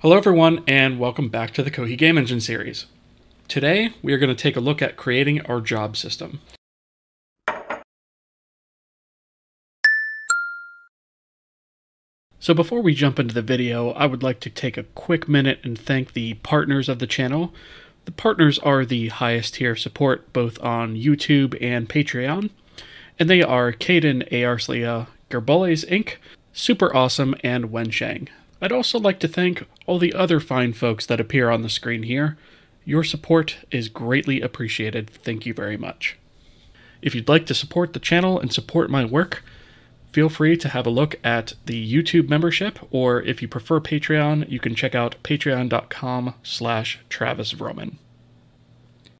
Hello everyone, and welcome back to the Kohi Game Engine series. Today, we are going to take a look at creating our job system. So before we jump into the video, I would like to take a quick minute and thank the partners of the channel. The partners are the highest tier of support both on YouTube and Patreon, and they are Caden, Eearslya, Gerboles Inc., Super Awesome, and Wensheng. I'd also like to thank all the other fine folks that appear on the screen here. Your support is greatly appreciated. Thank you very much. If you'd like to support the channel and support my work, feel free to have a look at the YouTube membership, or if you prefer Patreon, you can check out patreon.com/TravisVroman.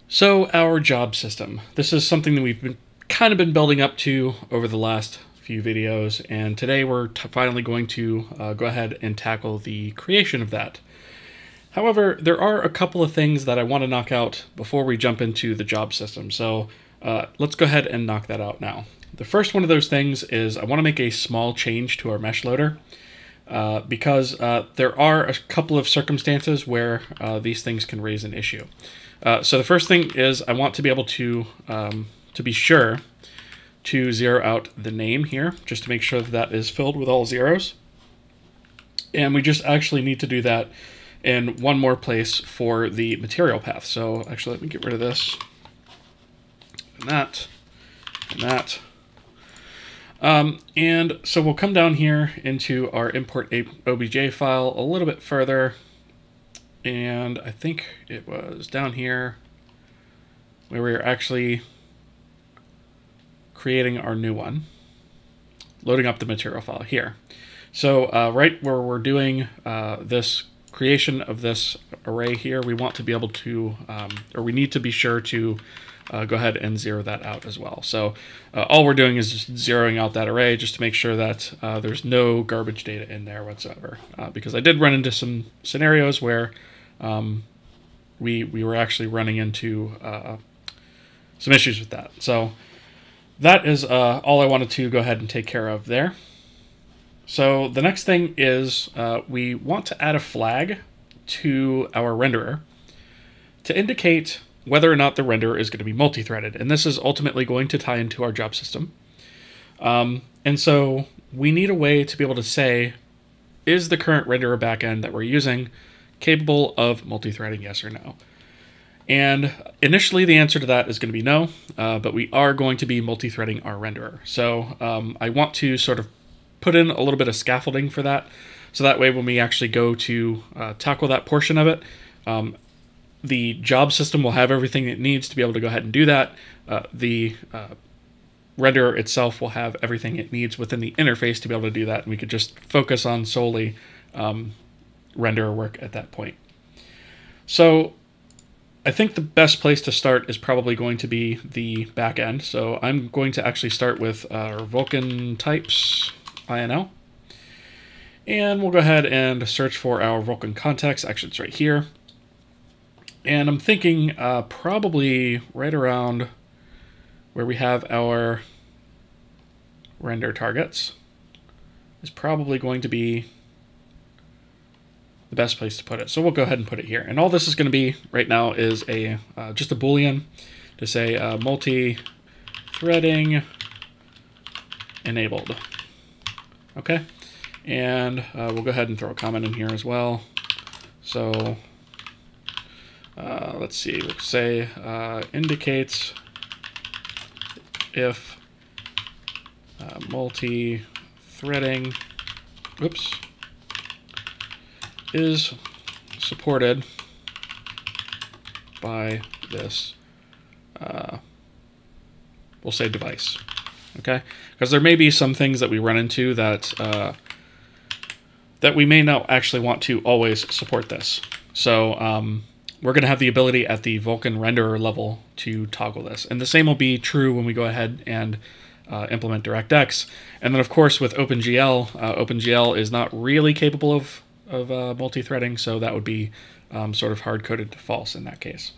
So, our job system. This is something that we've kind of been building up to over the last few videos, and today we're finally going to go ahead and tackle the creation of that. However, there are a couple of things that I want to knock out before we jump into the job system, so let's go ahead and knock that out now. The first one of those things is I want to make a small change to our mesh loader because there are a couple of circumstances where these things can raise an issue. So the first thing is I want to be able to be sure to zero out the name here, just to make sure that that is filled with all zeros. And we just actually need to do that in one more place for the material path. So actually, let me get rid of this, and that, and that. And so we'll come down here into our import OBJ file a little bit further. And I think it was down here where we were actually creating our new one, loading up the material file here. So right where we're doing this creation of this array here, we want to be able to, or we need to be sure to go ahead and zero that out as well. So all we're doing is just zeroing out that array just to make sure that there's no garbage data in there whatsoever. Because I did run into some scenarios where we were actually running into some issues with that. So that is all I wanted to go ahead and take care of there. So the next thing is we want to add a flag to our renderer to indicate whether or not the renderer is going to be multi-threaded. And this is ultimately going to tie into our job system. And so we need a way to be able to say, is the current renderer backend that we're using capable of multi-threading, yes or no? And initially the answer to that is going to be no, but we are going to be multi-threading our renderer. So I want to sort of put in a little bit of scaffolding for that, so that way when we actually go to tackle that portion of it, the job system will have everything it needs to be able to go ahead and do that. The renderer itself will have everything it needs within the interface to be able to do that, and we could just focus on solely renderer work at that point. So I think the best place to start is probably going to be the back end. So I'm going to actually start with our Vulkan types INL. And we'll go ahead and search for our Vulkan context. Actually, it's right here. And I'm thinking probably right around where we have our render targets is probably going to be the best place to put it. So we'll go ahead and put it here. And all this is going to be right now is a just a Boolean to say multi-threading enabled. Okay, and we'll go ahead and throw a comment in here as well. So let's see, we'll say indicates if multi-threading, oops, is supported by this, we'll say device, okay? Because there may be some things that we run into that that we may not actually want to always support this. So we're going to have the ability at the Vulkan renderer level to toggle this. And the same will be true when we go ahead and implement DirectX. And then of course with OpenGL, OpenGL is not really capable of multi-threading, so that would be sort of hard-coded to false in that case.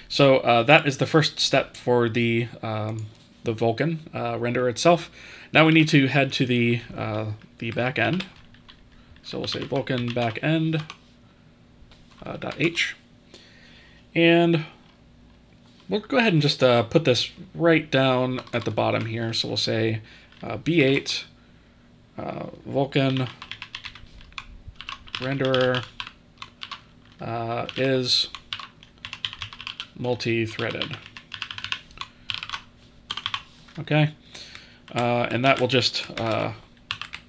So that is the first step for the Vulkan renderer itself. Now we need to head to the back end. So we'll say Vulkan back end, .h. And we'll go ahead and just put this right down at the bottom here. So we'll say B8 Vulkan renderer is multi-threaded. Okay, and that will just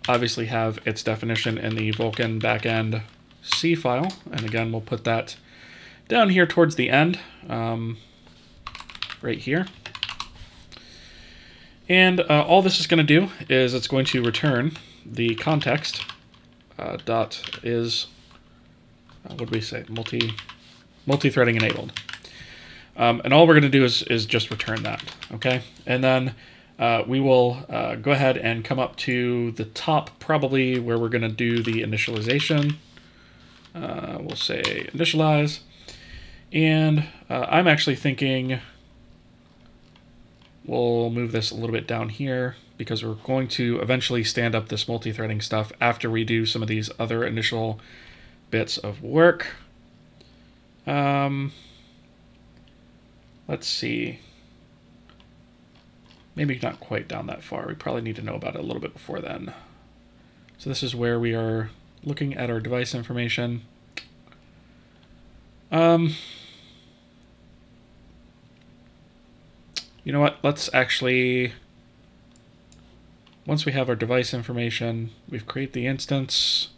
obviously have its definition in the Vulkan backend C file. And again, we'll put that down here towards the end, right here. And all this is going to do is it's going to return the context dot is, what did we say, multi-threading enabled. And all we're going to do is just return that, okay? And then we will go ahead and come up to the top, probably where we're going to do the initialization. We'll say initialize. And I'm actually thinking we'll move this a little bit down here because we're going to eventually stand up this multi-threading stuff after we do some of these other initial bits of work. Let's see. Maybe not quite down that far. We probably need to know about it a little bit before then. So this is where we are looking at our device information. You know what? Let's actually, once we have our device information, we've created the instance.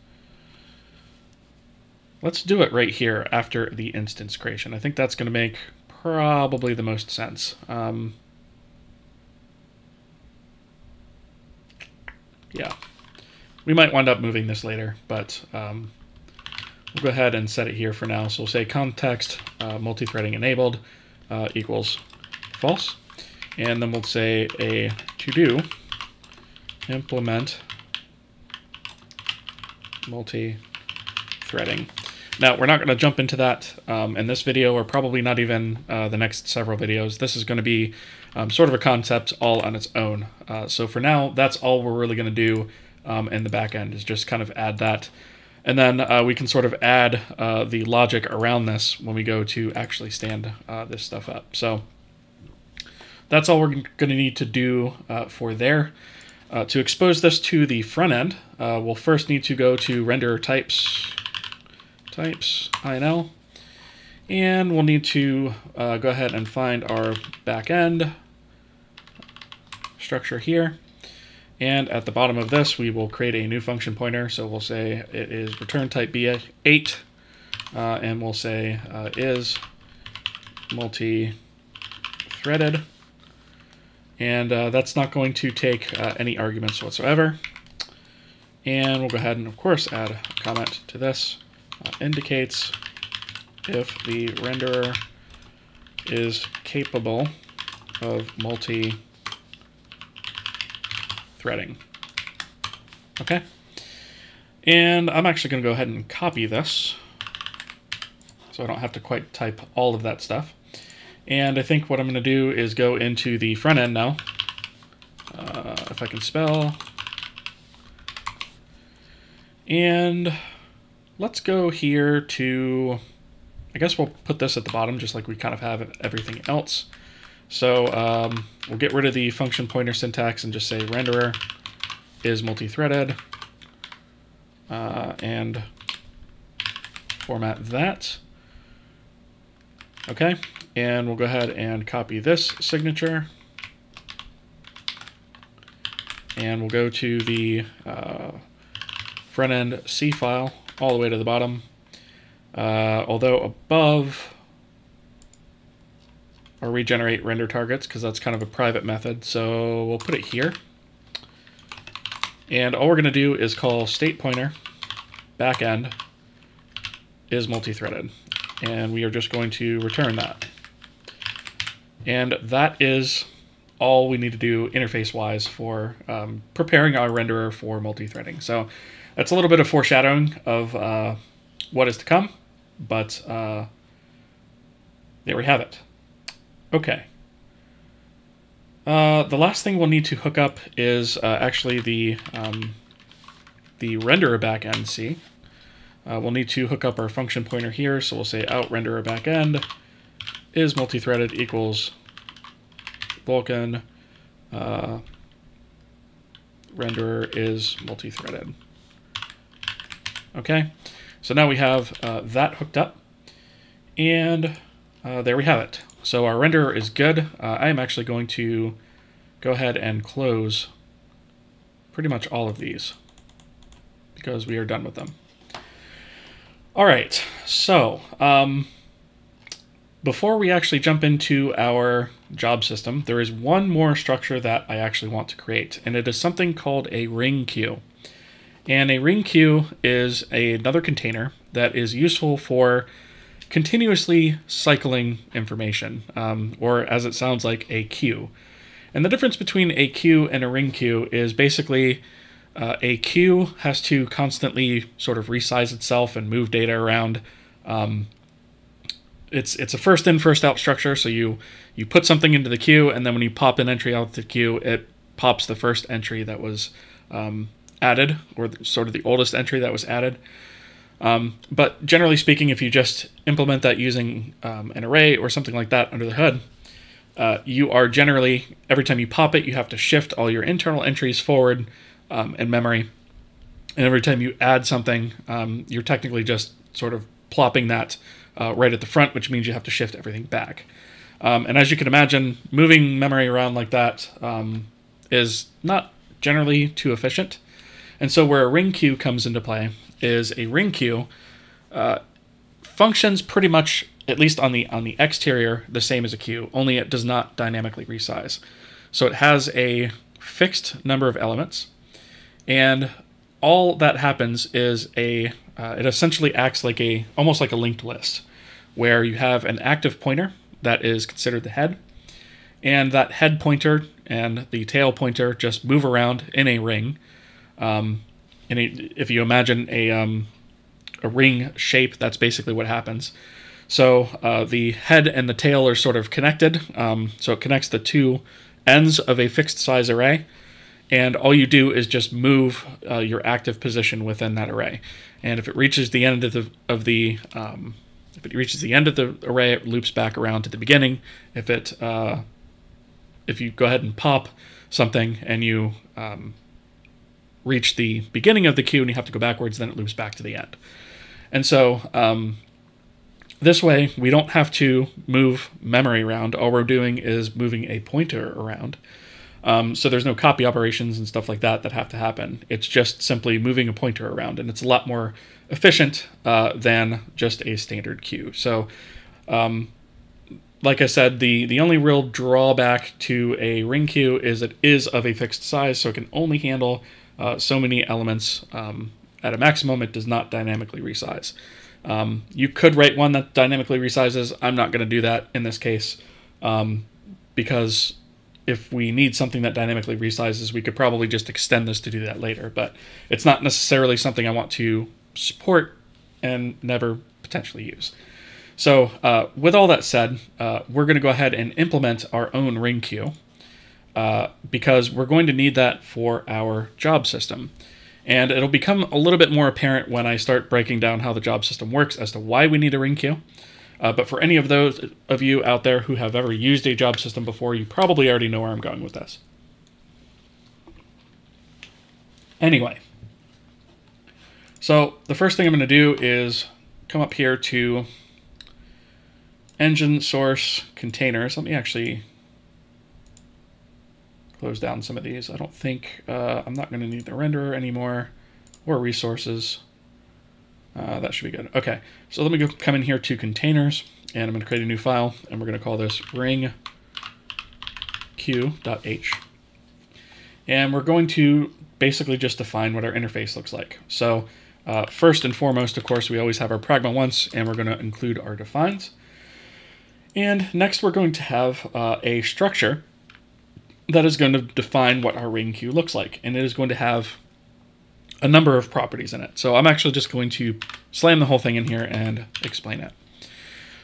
Let's do it right here after the instance creation. I think that's going to make probably the most sense. Yeah, we might wind up moving this later, but we'll go ahead and set it here for now. So we'll say context multi-threading enabled equals false. And then we'll say a to-do implement multi-threading. Now, we're not going to jump into that in this video, or probably not even the next several videos. This is going to be sort of a concept all on its own. So for now, that's all we're really going to do in the back end, is just kind of add that. And then we can sort of add the logic around this when we go to actually stand this stuff up. So that's all we're going to need to do for there. To expose this to the front end, we'll first need to go to render types INL, and we'll need to go ahead and find our backend structure here. And at the bottom of this, we will create a new function pointer. So we'll say it is return type B8, and we'll say is multi-threaded. And that's not going to take any arguments whatsoever. And we'll go ahead and, of course, add a comment to this. Indicates if the renderer is capable of multi-threading. Okay. And I'm actually going to go ahead and copy this, so I don't have to quite type all of that stuff. And I think what I'm going to do is go into the front end now. If I can spell. And let's go here to, I guess we'll put this at the bottom just like we kind of have everything else. So we'll get rid of the function pointer syntax and just say renderer is multi-threaded, and format that. Okay, and we'll go ahead and copy this signature, and we'll go to the front end C file all the way to the bottom. Although above are regenerate render targets, because that's kind of a private method, so we'll put it here. And all we're going to do is call state pointer backend is multi-threaded, and we are just going to return that. And that is all we need to do interface-wise for preparing our renderer for multi-threading. So that's a little bit of foreshadowing of what is to come, but there we have it. Okay. The last thing we'll need to hook up is actually the renderer backend C. we'll need to hook up our function pointer here. So we'll say out renderer backend is multithreaded equals Vulkan renderer is multithreaded. Okay, so now we have that hooked up, and there we have it. So our renderer is good. I am actually going to go ahead and close pretty much all of these because we are done with them. All right, so before we actually jump into our job system, there is one more structure that I actually want to create, and it is something called a ring queue. And a ring queue is another container that is useful for continuously cycling information, or as it sounds like, a queue. And the difference between a queue and a ring queue is basically a queue has to constantly sort of resize itself and move data around. It's a first in, first out structure, so you put something into the queue, and then when you pop an entry out of the queue, it pops the first entry that was added, or sort of the oldest entry that was added. But generally speaking, if you just implement that using an array or something like that under the hood, you are generally, every time you pop it, you have to shift all your internal entries forward in memory. And every time you add something, you're technically just sort of plopping that right at the front, which means you have to shift everything back. And as you can imagine, moving memory around like that is not generally too efficient. And so where a ring queue comes into play is a ring queue functions pretty much, at least on the exterior, the same as a queue, only it does not dynamically resize. So it has a fixed number of elements, and all that happens is it essentially acts like almost like a linked list, where you have an active pointer that is considered the head, and that head pointer and the tail pointer just move around in a ring. If you imagine a ring shape, that's basically what happens. So the head and the tail are sort of connected. So it connects the two ends of a fixed size array, and all you do is just move your active position within that array. And if it reaches the end of the array, it loops back around to the beginning. If you go ahead and pop something and you reach the beginning of the queue and you have to go backwards, then it loops back to the end. And so this way, we don't have to move memory around. All we're doing is moving a pointer around. So there's no copy operations and stuff like that have to happen. It's just simply moving a pointer around, and it's a lot more efficient than just a standard queue. So like I said, the only real drawback to a ring queue is it is of a fixed size, so it can only handle so many elements. At a maximum, it does not dynamically resize. You could write one that dynamically resizes. I'm not going to do that in this case, because if we need something that dynamically resizes, we could probably just extend this to do that later, but it's not necessarily something I want to support and never potentially use. So with all that said, we're going to go ahead and implement our own ring queue, because we're going to need that for our job system. And it'll become a little bit more apparent when I start breaking down how the job system works as to why we need a ring queue. But for any of those of you out there who have ever used a job system before, you probably already know where I'm going with this. Anyway, so the first thing I'm going to do is come up here to engine source containers. Let me actually close down some of these. I don't think I'm not going to need the renderer anymore or resources. That should be good. Okay, so let me come in here to containers, and I'm going to create a new file, and we're going to call this ringqueue.h. And we're going to basically just define what our interface looks like. So first and foremost, of course, we always have our pragma once, and we're going to include our defines. And next, we're going to have a structure that is going to define what our ring queue looks like, and it is going to have a number of properties in it. So I'm actually just going to slam the whole thing in here and explain it.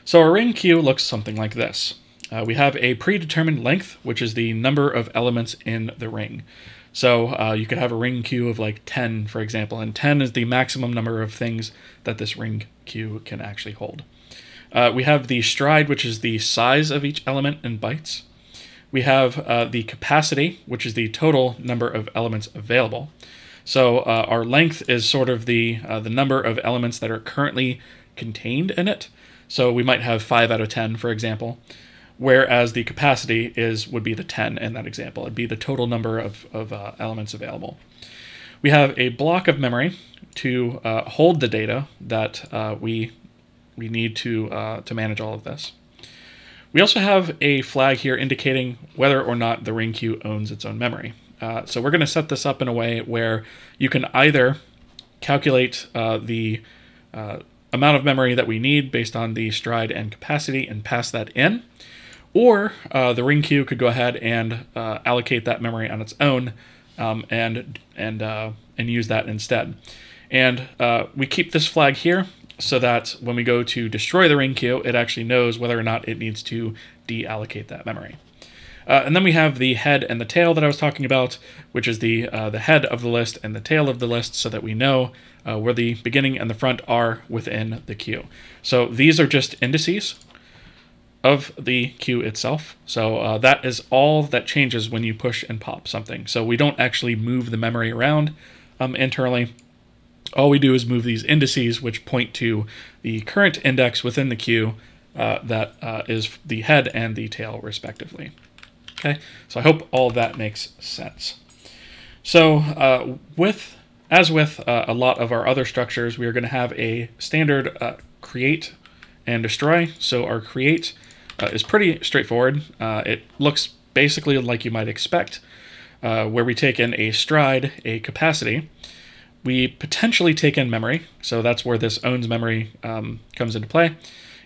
So our ring queue looks something like this. We have a predetermined length, which is the number of elements in the ring. So you could have a ring queue of like 10, for example, and 10 is the maximum number of things that this ring queue can actually hold. We have the stride, which is the size of each element in bytes. We have the capacity, which is the total number of elements available. So our length is sort of the number of elements that are currently contained in it. So we might have 5 out of 10, for example, whereas the capacity would be the 10 in that example. It'd be the total number of elements available. We have a block of memory to hold the data that we need to manage all of this. We also have a flag here indicating whether or not the ring queue owns its own memory. So we're going to set this up in a way where you can either calculate the amount of memory that we need based on the stride and capacity and pass that in, or the ring queue could go ahead and allocate that memory on its own and use that instead. And we keep this flag here so that when we go to destroy the ring queue, it actually knows whether or not it needs to deallocate that memory. And then we have the head and the tail that I was talking about, which is the head of the list and the tail of the list, so that we know where the beginning and the front are within the queue. So these are just indices of the queue itself. So that is all that changes when you push and pop something. So we don't actually move the memory around internally. All we do is move these indices, which point to the current index within the queue that is the head and the tail, respectively. Okay, so I hope all of that makes sense. So as with a lot of our other structures, we are going to have a standard create and destroy. So our create is pretty straightforward. It looks basically like you might expect, where we take in a stride, a capacity. We potentially take in memory, so that's where this owns memory comes into play.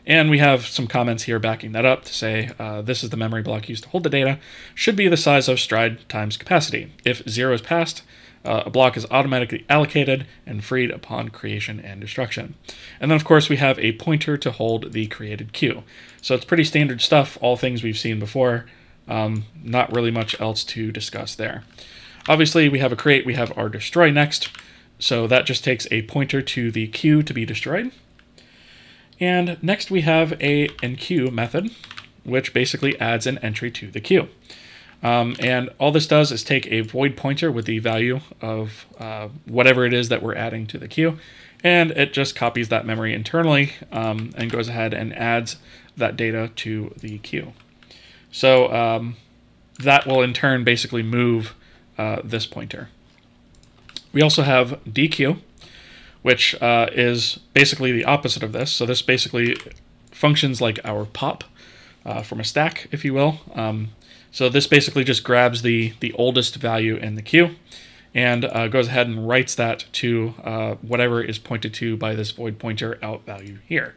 And we have some comments here backing that up to say this is the memory block used to hold the data, should be the size of stride times capacity. If 0 is passed, a block is automatically allocated and freed upon creation and destruction. And then, of course, we have a pointer to hold the created queue. So it's pretty standard stuff, all things we've seen before. Not really much else to discuss there. Obviously, we have a create, we have our destroy next. So that just takes a pointer to the queue to be destroyed. And next we have a Enqueue method, which basically adds an entry to the queue. And all this does is take a void pointer with the value of whatever it is that we're adding to the queue, and it just copies that memory internally and goes ahead and adds that data to the queue. So that will in turn basically move this pointer. We also have dequeue, which is basically the opposite of this. So this basically functions like our pop from a stack, if you will. So this basically just grabs the oldest value in the queue and goes ahead and writes that to whatever is pointed to by this void pointer out value here.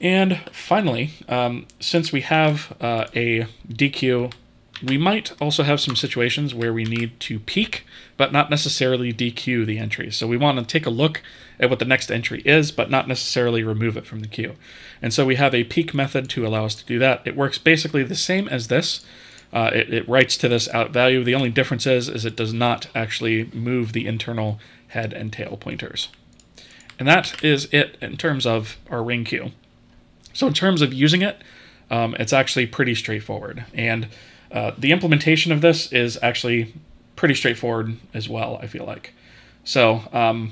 And finally, since we have a dequeue, we might also have some situations where we need to peek, but not necessarily dequeue the entries. So we want to take a look at what the next entry is, but not necessarily remove it from the queue. And so we have a peek method to allow us to do that. It works basically the same as this. It writes to this out value. The only difference is it does not actually move the internal head and tail pointers. And that is it in terms of our ring queue. So in terms of using it, it's actually pretty straightforward. And the implementation of this is actually pretty straightforward as well, I feel like. So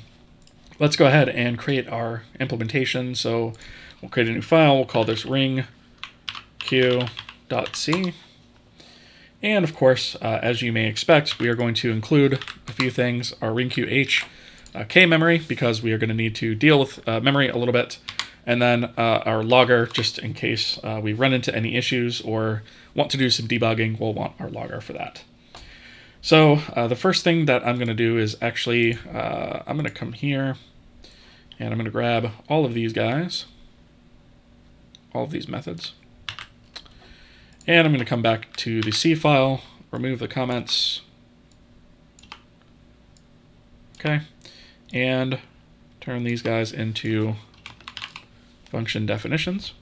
let's go ahead and create our implementation. So we'll create a new file. We'll call this ring queue.c. And of course, as you may expect, we are going to include a few things. Our ring queue h k memory, because we are going to need to deal with memory a little bit. And then our logger, just in case we run into any issues or want to do some debugging, we'll want our logger for that. So the first thing that I'm going to do is actually, I'm going to come here and I'm going to grab all of these guys, all of these methods. And I'm going to come back to the C file, remove the comments. Okay, and turn these guys into function definitions.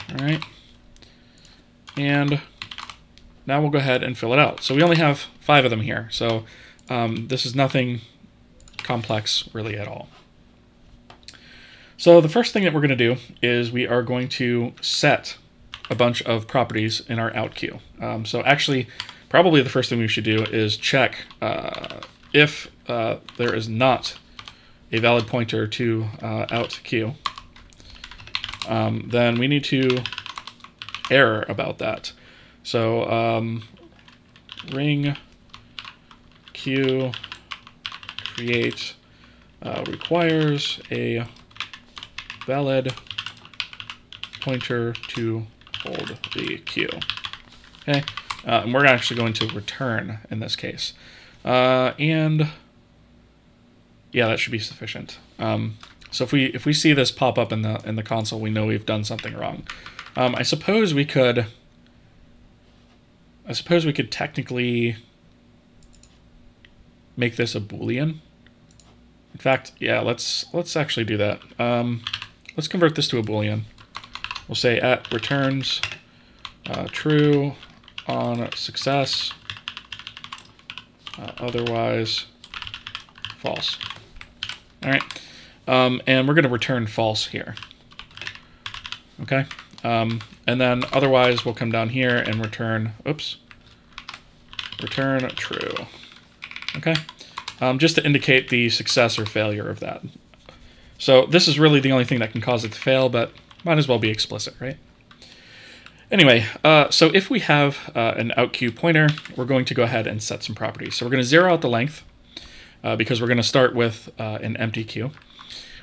All right, and now we'll go ahead and fill it out. So we only have 5 of them here. So this is nothing complex really at all. So the first thing that we're going to do is we are going to set a bunch of properties in our out queue. So actually, probably the first thing we should do is check if there is not a valid pointer to out queue. Then we need to error about that. So ring queue create requires a valid pointer to hold the queue. Okay, and we're actually going to return in this case, and yeah, that should be sufficient. So if we see this pop up in the console, we know we've done something wrong. I suppose we could technically make this a Boolean. In fact, yeah, let's actually do that. Let's convert this to a Boolean. We'll say at returns true on success, otherwise false. All right, and we're going to return false here. Okay, and then otherwise we'll come down here and return, return true. Okay, just to indicate the success or failure of that. So this is really the only thing that can cause it to fail, but might as well be explicit, right? Anyway, so if we have an out queue pointer, we're going to go ahead and set some properties. So we're going to zero out the length because we're going to start with an empty queue.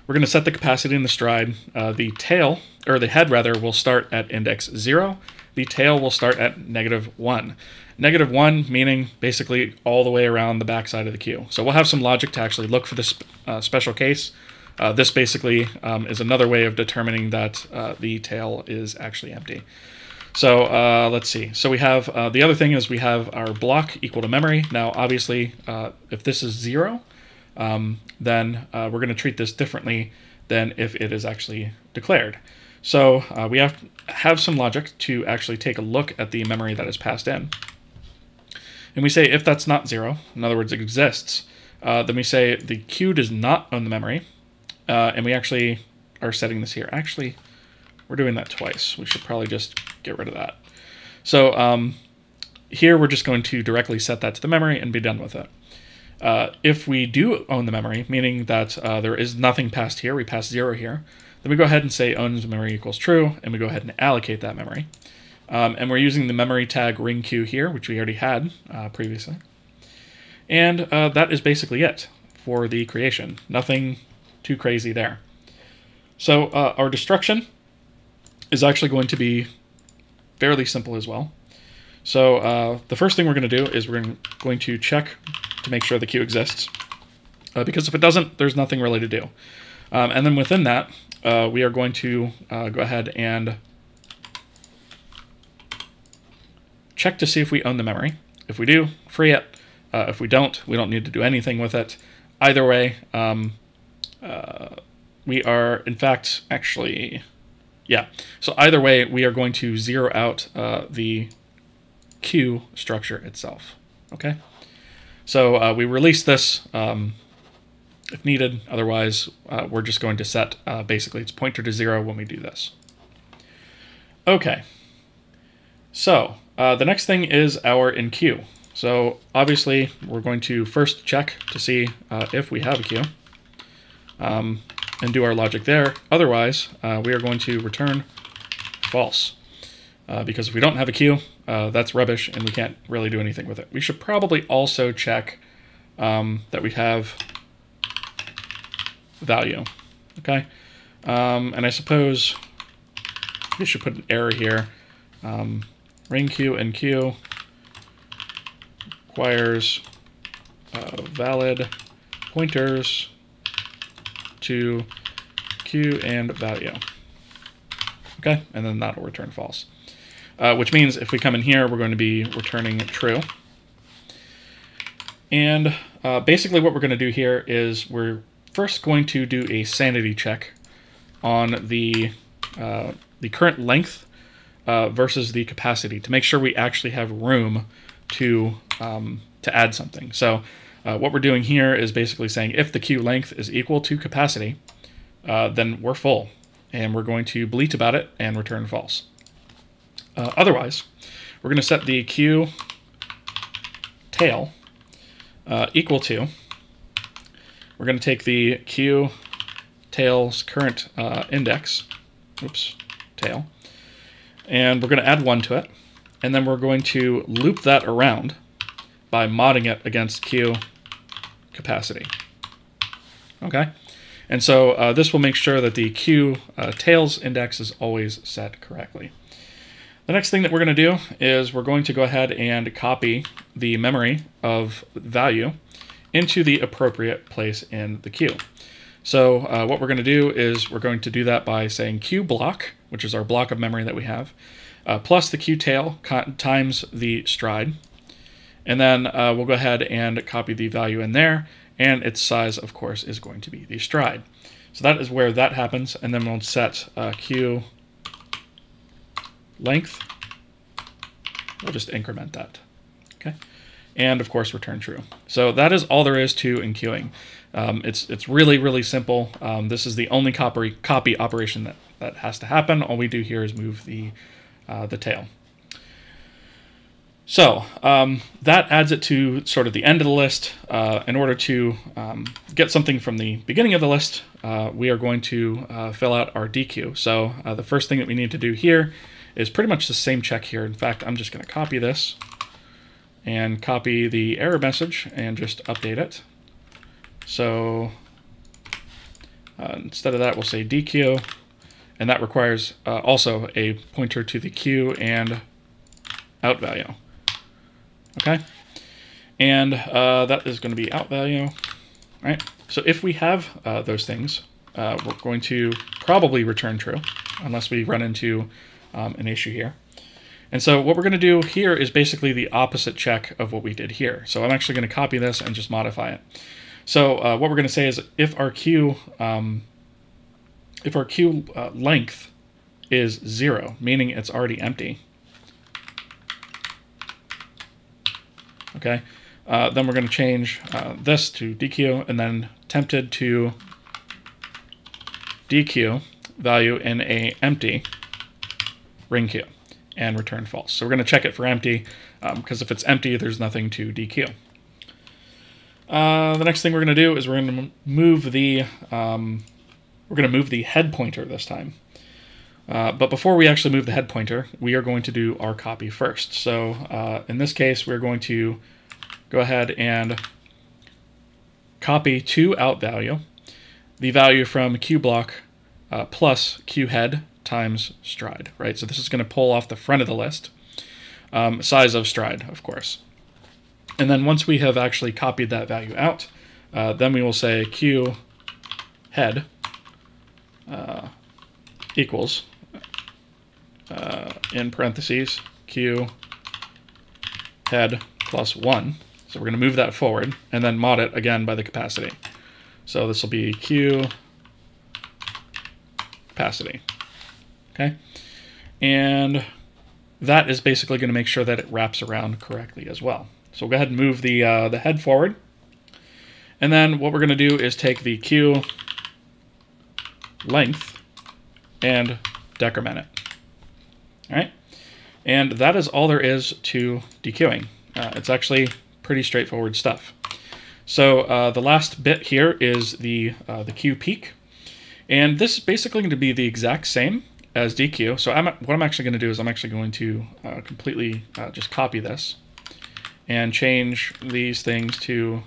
We're going to set the capacity in the stride. The tail, or the head rather, will start at index 0. The tail will start at -1. -1 meaning basically all the way around the backside of the queue. So we'll have some logic to actually look for this special case. This basically is another way of determining that the tail is actually empty. So let's see. So we have, the other thing is we have our block equal to memory. Now, obviously, if this is 0, then we're going to treat this differently than if it is actually declared. So we have to have some logic to actually take a look at the memory that is passed in. And we say if that's not 0, in other words, it exists, then we say the queue does not own the memory. And we actually are setting this here. Actually, we're doing that twice. We should probably just get rid of that. So here we're just going to directly set that to the memory and be done with it. If we do own the memory, meaning that there is nothing passed here, we pass 0 here, then we go ahead and say owns memory equals true, and we go ahead and allocate that memory. And we're using the memory tag ring queue here, which we already had previously. And that is basically it for the creation. Nothing too crazy there. So our destruction is actually going to be fairly simple as well. So the first thing we're going to do is we're going to check to make sure the queue exists. Because if it doesn't, there's nothing really to do. And then within that, we are going to go ahead and check to see if we own the memory. If we do, free it. If we don't need to do anything with it. Either way, we are, in fact, actually, yeah. So either way, we are going to zero out the queue structure itself, okay? So we release this if needed. Otherwise, we're just going to set, basically, its pointer to 0 when we do this. Okay. So the next thing is our Enqueue. So obviously, we're going to first check to see if we have a queue. And do our logic there. Otherwise, we are going to return false. Because if we don't have a queue, that's rubbish and we can't really do anything with it. We should probably also check that we have value. Okay? And I suppose we should put an error here. Ring queue and queue requires valid pointers to queue and value. Okay, and then that'll return false. Which means if we come in here, we're going to be returning true. And basically what we're going to do here is we're first going to do a sanity check on the current length versus the capacity to make sure we actually have room to add something. So what we're doing here is basically saying if the queue length is equal to capacity, then we're full, and we're going to bleat about it and return false. Otherwise, we're going to set the queue tail equal to, we're going to take the queue tail's current index, tail, and we're going to add 1 to it, and then we're going to loop that around by modding it against queue capacity. Okay? And so this will make sure that the queue tail's index is always set correctly. The next thing that we're going to do is we're going to go ahead and copy the memory of value into the appropriate place in the queue. So what we're going to do is we're going to do that by saying queue block, which is our block of memory that we have, plus the queue tail times the stride. And then we'll go ahead and copy the value in there, and its size, of course, is going to be the stride. So that is where that happens, and then we'll set queue length. We'll just increment that. Okay, and of course return true. So that is all there is to enqueuing. It's really, really simple. This is the only copy operation that has to happen. All we do here is move the tail. So that adds it to sort of the end of the list. In order to get something from the beginning of the list, we are going to fill out our dequeue. So the first thing that we need to do here is pretty much the same check here. In fact, I'm just going to copy this and copy the error message and just update it. So instead of that, we'll say dequeue, and that requires also a pointer to the queue and out value. Okay, and that is going to be out value, right? So if we have those things, we're going to probably return true, unless we run into an issue here. And so what we're going to do here is basically the opposite check of what we did here. So I'm actually going to copy this and just modify it. So what we're going to say is if our queue length is 0, meaning it's already empty, okay, then we're going to change this to dequeue, and then tempted to dequeue value in a empty ring queue and return false. So we're going to check it for empty, because if it's empty, there's nothing to dequeue. The next thing we're going to do is we're going to move the head pointer this time. But before we actually move the head pointer, we are going to do our copy first. So in this case, we're going to go ahead and copy to out value the value from queue block plus queue head times stride, right? So this is going to pull off the front of the list, size of stride, of course. And then once we have actually copied that value out, then we will say queue head equals, in parentheses, queue head plus 1. So we're going to move that forward and then mod it again by the capacity. So this will be queue capacity. Okay, and that is basically going to make sure that it wraps around correctly as well. So we'll go ahead and move the head forward, and then what we're going to do is take the queue length and decrement it. All right, and that is all there is to dequeuing. It's actually pretty straightforward stuff. So the last bit here is the queue peak, and this is basically going to be the exact same as dequeue. So what I'm actually going to do is I'm actually going to completely just copy this and change these things to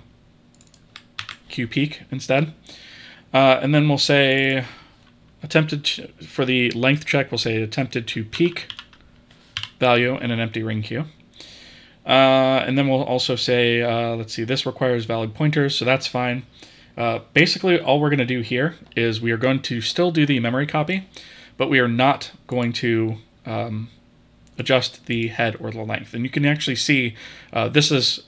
queue peak instead. And then we'll say for the length check, we'll say attempted to peak value in an empty ring queue. And then we'll also say, let's see, this requires valid pointers, so that's fine. Basically, all we're going to do here is we are going to still do the memory copy, but we are not going to adjust the head or the length. And you can actually see this is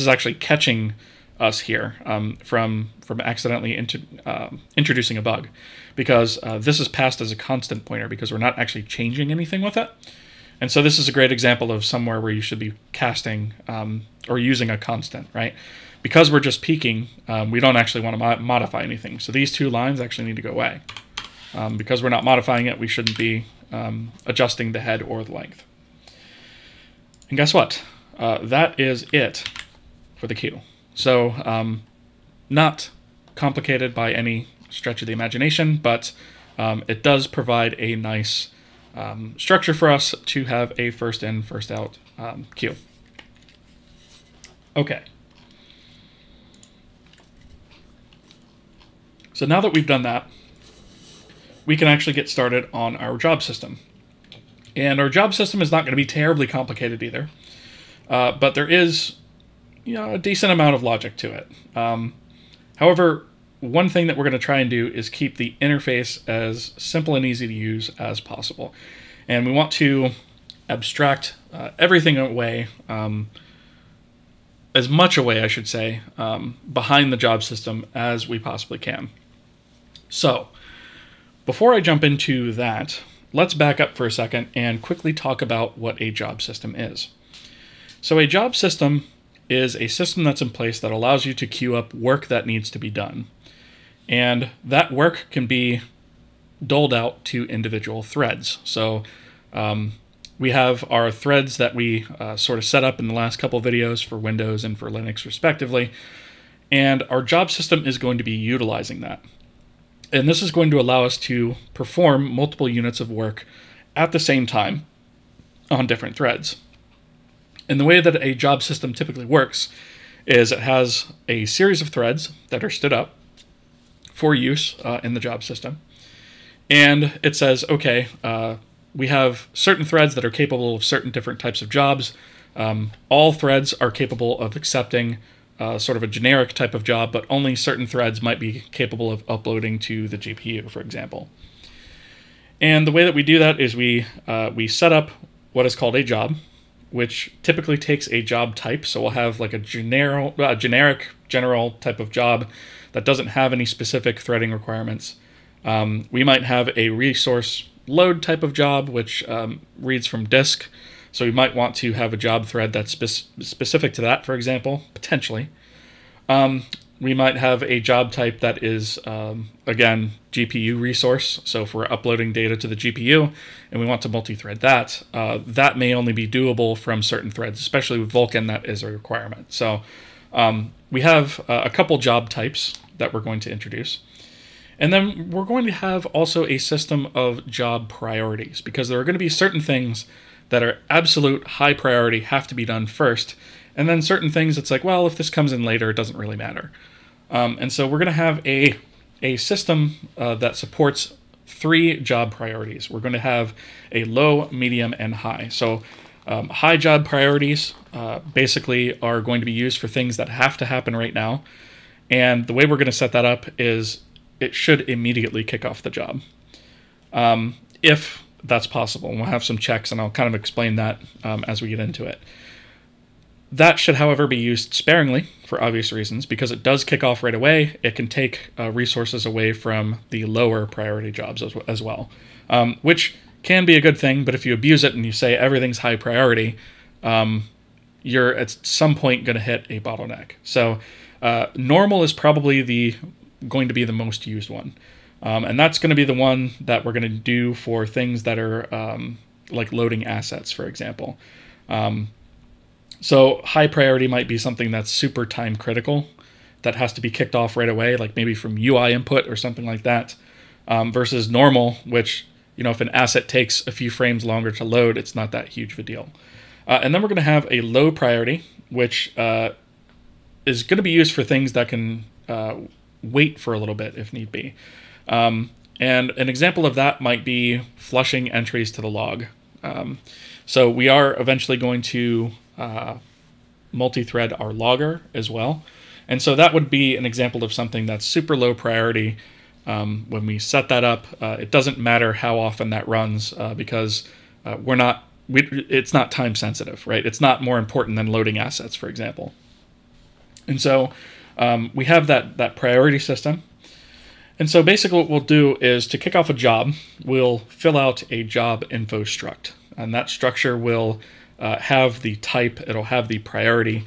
actually catching us here from accidentally introducing a bug, because this is passed as a constant pointer because we're not actually changing anything with it. And so this is a great example of somewhere where you should be casting or using a constant, right? Because we're just peeking, we don't actually want to modify anything. So these two lines actually need to go away. Because we're not modifying it, we shouldn't be adjusting the head or the length. And guess what? That is it for the queue. So not complicated by any stretch of the imagination, but it does provide a nice structure for us to have a first in, first out queue. Okay. So now that we've done that, we can actually get started on our job system. And our job system is not going to be terribly complicated either, but there is, a decent amount of logic to it. However, one thing that we're going to try and do is keep the interface as simple and easy to use as possible. And we want to abstract everything away, as much away, I should say, behind the job system as we possibly can. So, before I jump into that, let's back up for a second and quickly talk about what a job system is. So a job system is a system that's in place that allows you to queue up work that needs to be done. And that work can be doled out to individual threads. So we have our threads that we sort of set up in the last couple of videos for Windows and for Linux respectively. And our job system is going to be utilizing that. And this is going to allow us to perform multiple units of work at the same time on different threads. And the way that a job system typically works is it has a series of threads that are stood up for use in the job system. And it says, okay, we have certain threads that are capable of certain different types of jobs. All threads are capable of accepting sort of a generic type of job, but only certain threads might be capable of uploading to the GPU, for example. And the way that we do that is we set up what is called a job, which typically takes a job type. So we'll have like a generic general type of job that doesn't have any specific threading requirements. We might have a resource load type of job, which reads from disk. So we might want to have a job thread that's specific to that, for example, potentially. We might have a job type that is, again, GPU resource. So if we're uploading data to the GPU and we want to multi-thread that, that may only be doable from certain threads, especially with Vulkan, that is a requirement. So we have a couple job types that we're going to introduce. And then we're going to have also a system of job priorities, because there are going to be certain things that are absolute high priority, have to be done first, and then certain things it's like, well, if this comes in later, it doesn't really matter. And so we're going to have a system that supports 3 job priorities. We're going to have a low, medium, and high. So high job priorities basically are going to be used for things that have to happen right now. And the way we're going to set that up is it should immediately kick off the job. If that's possible. And we'll have some checks, and I'll kind of explain that as we get into it. That should, however, be used sparingly for obvious reasons, because it does kick off right away. It can take resources away from the lower priority jobs as well, which can be a good thing, but if you abuse it and you say everything's high priority, you're at some point going to hit a bottleneck. So normal is probably going to be the most used one. And that's going to be the one that we're going to do for things that are like loading assets, for example. So high priority might be something that's super time critical, that has to be kicked off right away, like maybe from UI input or something like that, versus normal, which, if an asset takes a few frames longer to load, it's not that huge of a deal. And then we're going to have a low priority, which is going to be used for things that can wait for a little bit if need be. And an example of that might be flushing entries to the log. So we are eventually going to multi-thread our logger as well. And so that would be an example of something that's super low priority. When we set that up, it doesn't matter how often that runs because it's not time sensitive, right? It's not more important than loading assets, for example. And so we have that priority system. And so basically what we'll do is to kick off a job, we'll fill out a job info struct. And that structure will have the type, it'll have the priority.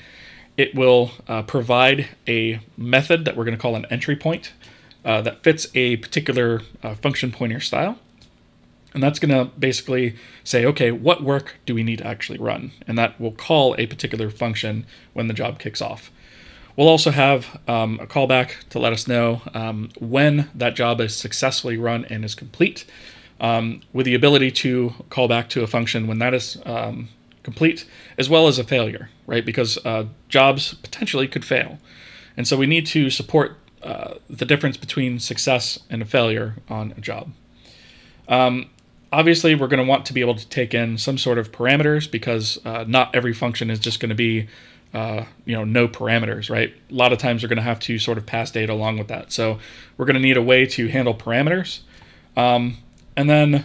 It will provide a method that we're going to call an entry point that fits a particular function pointer style. And that's going to basically say, okay, what work do we need to actually run? And that will call a particular function when the job kicks off. We'll also have a callback to let us know when that job is successfully run and is complete, with the ability to call back to a function when that is complete, as well as a failure, right? Because jobs potentially could fail. And so we need to support the difference between success and a failure on a job. Obviously, we're going to want to be able to take in some sort of parameters because not every function is just going to be no parameters, right? A lot of times we're going to have to sort of pass data along with that. So we're going to need a way to handle parameters. And then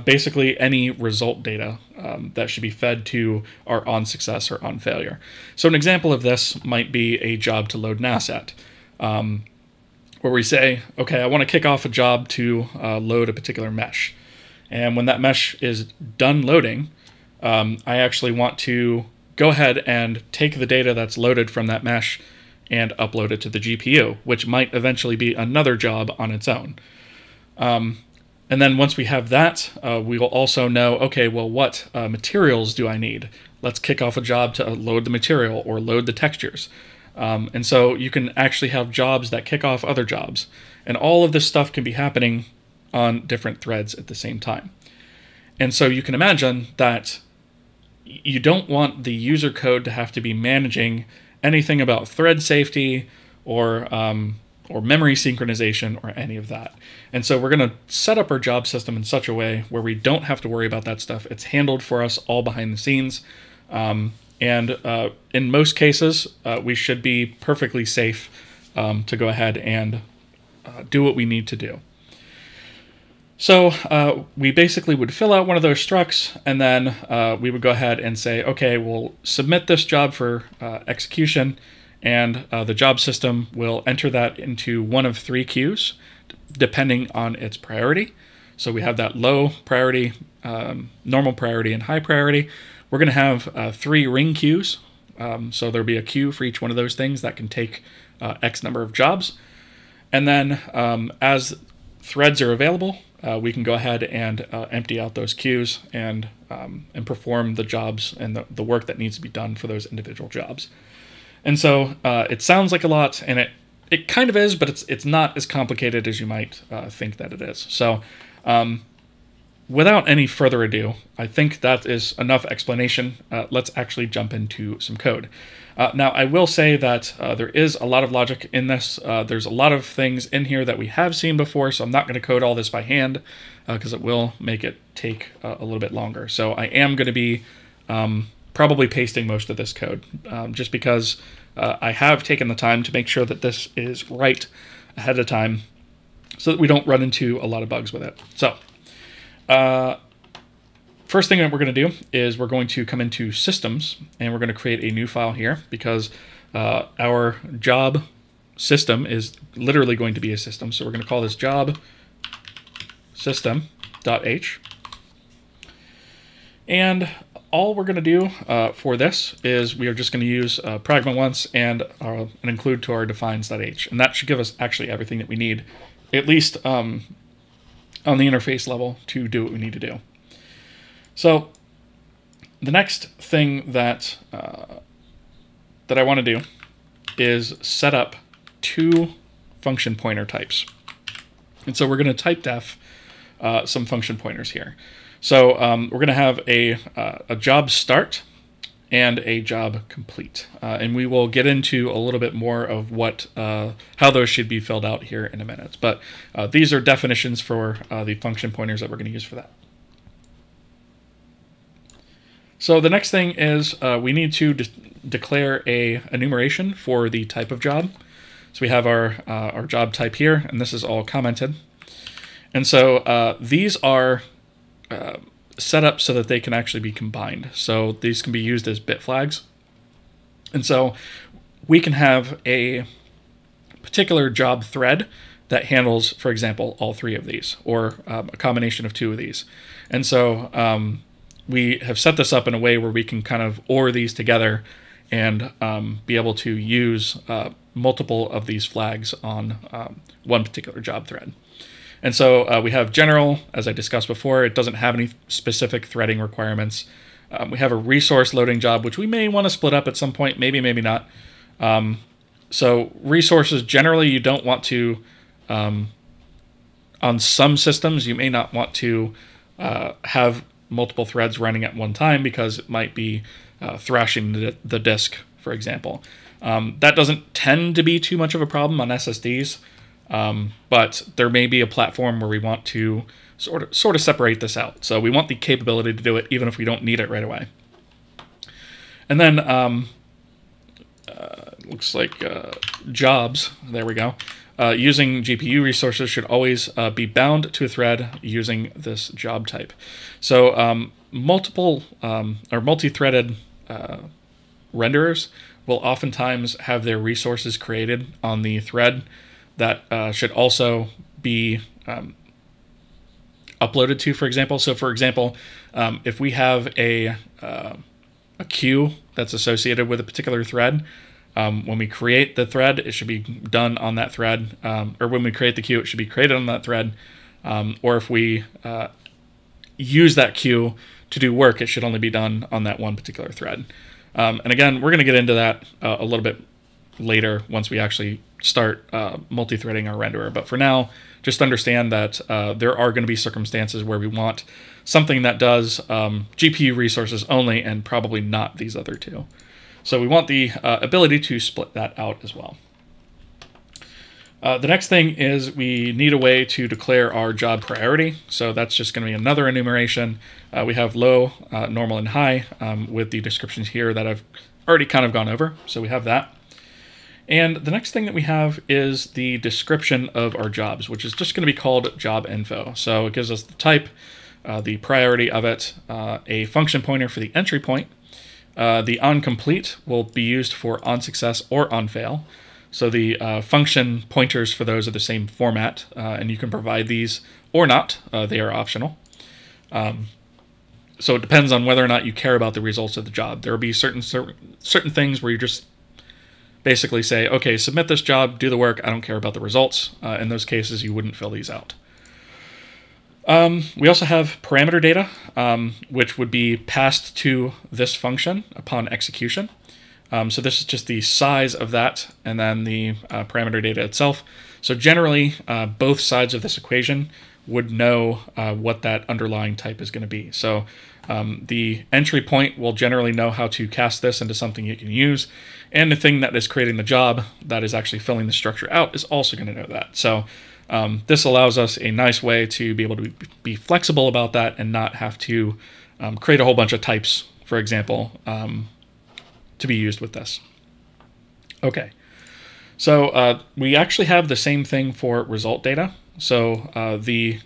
basically any result data that should be fed to our on success or on failure. So an example of this might be a job to load an asset, where we say, okay, I want to kick off a job to load a particular mesh. And when that mesh is done loading, I actually want to go ahead and take the data that's loaded from that mesh and upload it to the GPU, which might eventually be another job on its own. And then once we have that, we will also know, okay, well, what materials do I need? Let's kick off a job to load the material or load the textures. And so you can actually have jobs that kick off other jobs. And all of this stuff can be happening on different threads at the same time. And so you can imagine that you don't want the user code to have to be managing anything about thread safety or memory synchronization or any of that. And so we're going to set up our job system in such a way where we don't have to worry about that stuff. It's handled for us all behind the scenes. And in most cases, we should be perfectly safe to go ahead and do what we need to do. So we basically would fill out one of those structs, and then we would go ahead and say, okay, we'll submit this job for execution, and the job system will enter that into one of 3 queues, depending on its priority. So we have that low priority, normal priority, and high priority. We're going to have 3 ring queues. So there'll be a queue for each one of those things that can take X number of jobs. And then as threads are available, we can go ahead and empty out those queues and perform the jobs and the work that needs to be done for those individual jobs. And so it sounds like a lot, and it kind of is, but it's not as complicated as you might think that it is. So without any further ado, I think that is enough explanation. Let's actually jump into some code. Now, I will say that there is a lot of logic in this. There's a lot of things in here that we have seen before, so I'm not going to code all this by hand because it will make it take a little bit longer. So I am going to be probably pasting most of this code just because I have taken the time to make sure that this is right ahead of time so that we don't run into a lot of bugs with it. So first thing that we're going to do is we're going to come into Systems, and we're going to create a new file here because our job system is literally going to be a system. So we're going to call this job system.h. And all we're going to do for this is we are just going to use pragma once and an include to our defines.h. And that should give us actually everything that we need, at least on the interface level, to do what we need to do. So the next thing that I want to do is set up 2 function pointer types. And so we're going to type def some function pointers here. So we're going to have a job start and a job complete. And we will get into a little bit more of how those should be filled out here in a minute. But these are definitions for the function pointers that we're going to use for that. So the next thing is we need to declare a enumeration for the type of job. So we have our job type here, and this is all commented. And so these are set up so that they can actually be combined. So these can be used as bit flags. And so we can have a particular job thread that handles, for example, all 3 of these, or a combination of 2 of these. And so we have set this up in a way where we can kind of OR these together and be able to use multiple of these flags on one particular job thread. And so we have general, as I discussed before. It doesn't have any specific threading requirements. We have a resource loading job, which we may want to split up at some point, maybe, maybe not. So resources, generally, you don't want to, on some systems, you may not want to have multiple threads running at one time because it might be thrashing the disk, for example. That doesn't tend to be too much of a problem on SSDs, but there may be a platform where we want to sort of separate this out. So we want the capability to do it even if we don't need it right away. And then looks like jobs, there we go. Using GPU resources should always be bound to a thread using this job type. So multiple or multi-threaded renderers will oftentimes have their resources created on the thread that should also be uploaded to, for example. So for example, if we have a queue that's associated with a particular thread, when we create the thread, it should be done on that thread, or when we create the queue, it should be created on that thread, or if we use that queue to do work, it should only be done on that one particular thread. And again, we're going to get into that a little bit later once we actually start multi-threading our renderer. But for now, just understand that there are going to be circumstances where we want something that does GPU resources only and probably not these other 2. So we want the ability to split that out as well. The next thing is we need a way to declare our job priority. So that's just going to be another enumeration. We have low, normal, and high with the descriptions here that I've already kind of gone over. So we have that. And the next thing that we have is the description of our jobs, which is just going to be called job info. So it gives us the type, the priority of it, a function pointer for the entry point. The onComplete will be used for onSuccess or onFail. So the function pointers for those are the same format, and you can provide these or not. They are optional. So it depends on whether or not you care about the results of the job. There will be certain things where you just basically say, okay, submit this job, do the work, I don't care about the results. In those cases, you wouldn't fill these out. We also have parameter data, which would be passed to this function upon execution. So this is just the size of that, and then the parameter data itself. So generally, both sides of this equation would know what that underlying type is going to be. So the entry point will generally know how to cast this into something it can use, and the thing that is creating the job that is actually filling the structure out is also going to know that. So this allows us a nice way to be able to be flexible about that and not have to create a whole bunch of types, for example, to be used with this. Okay, so we actually have the same thing for result data. So the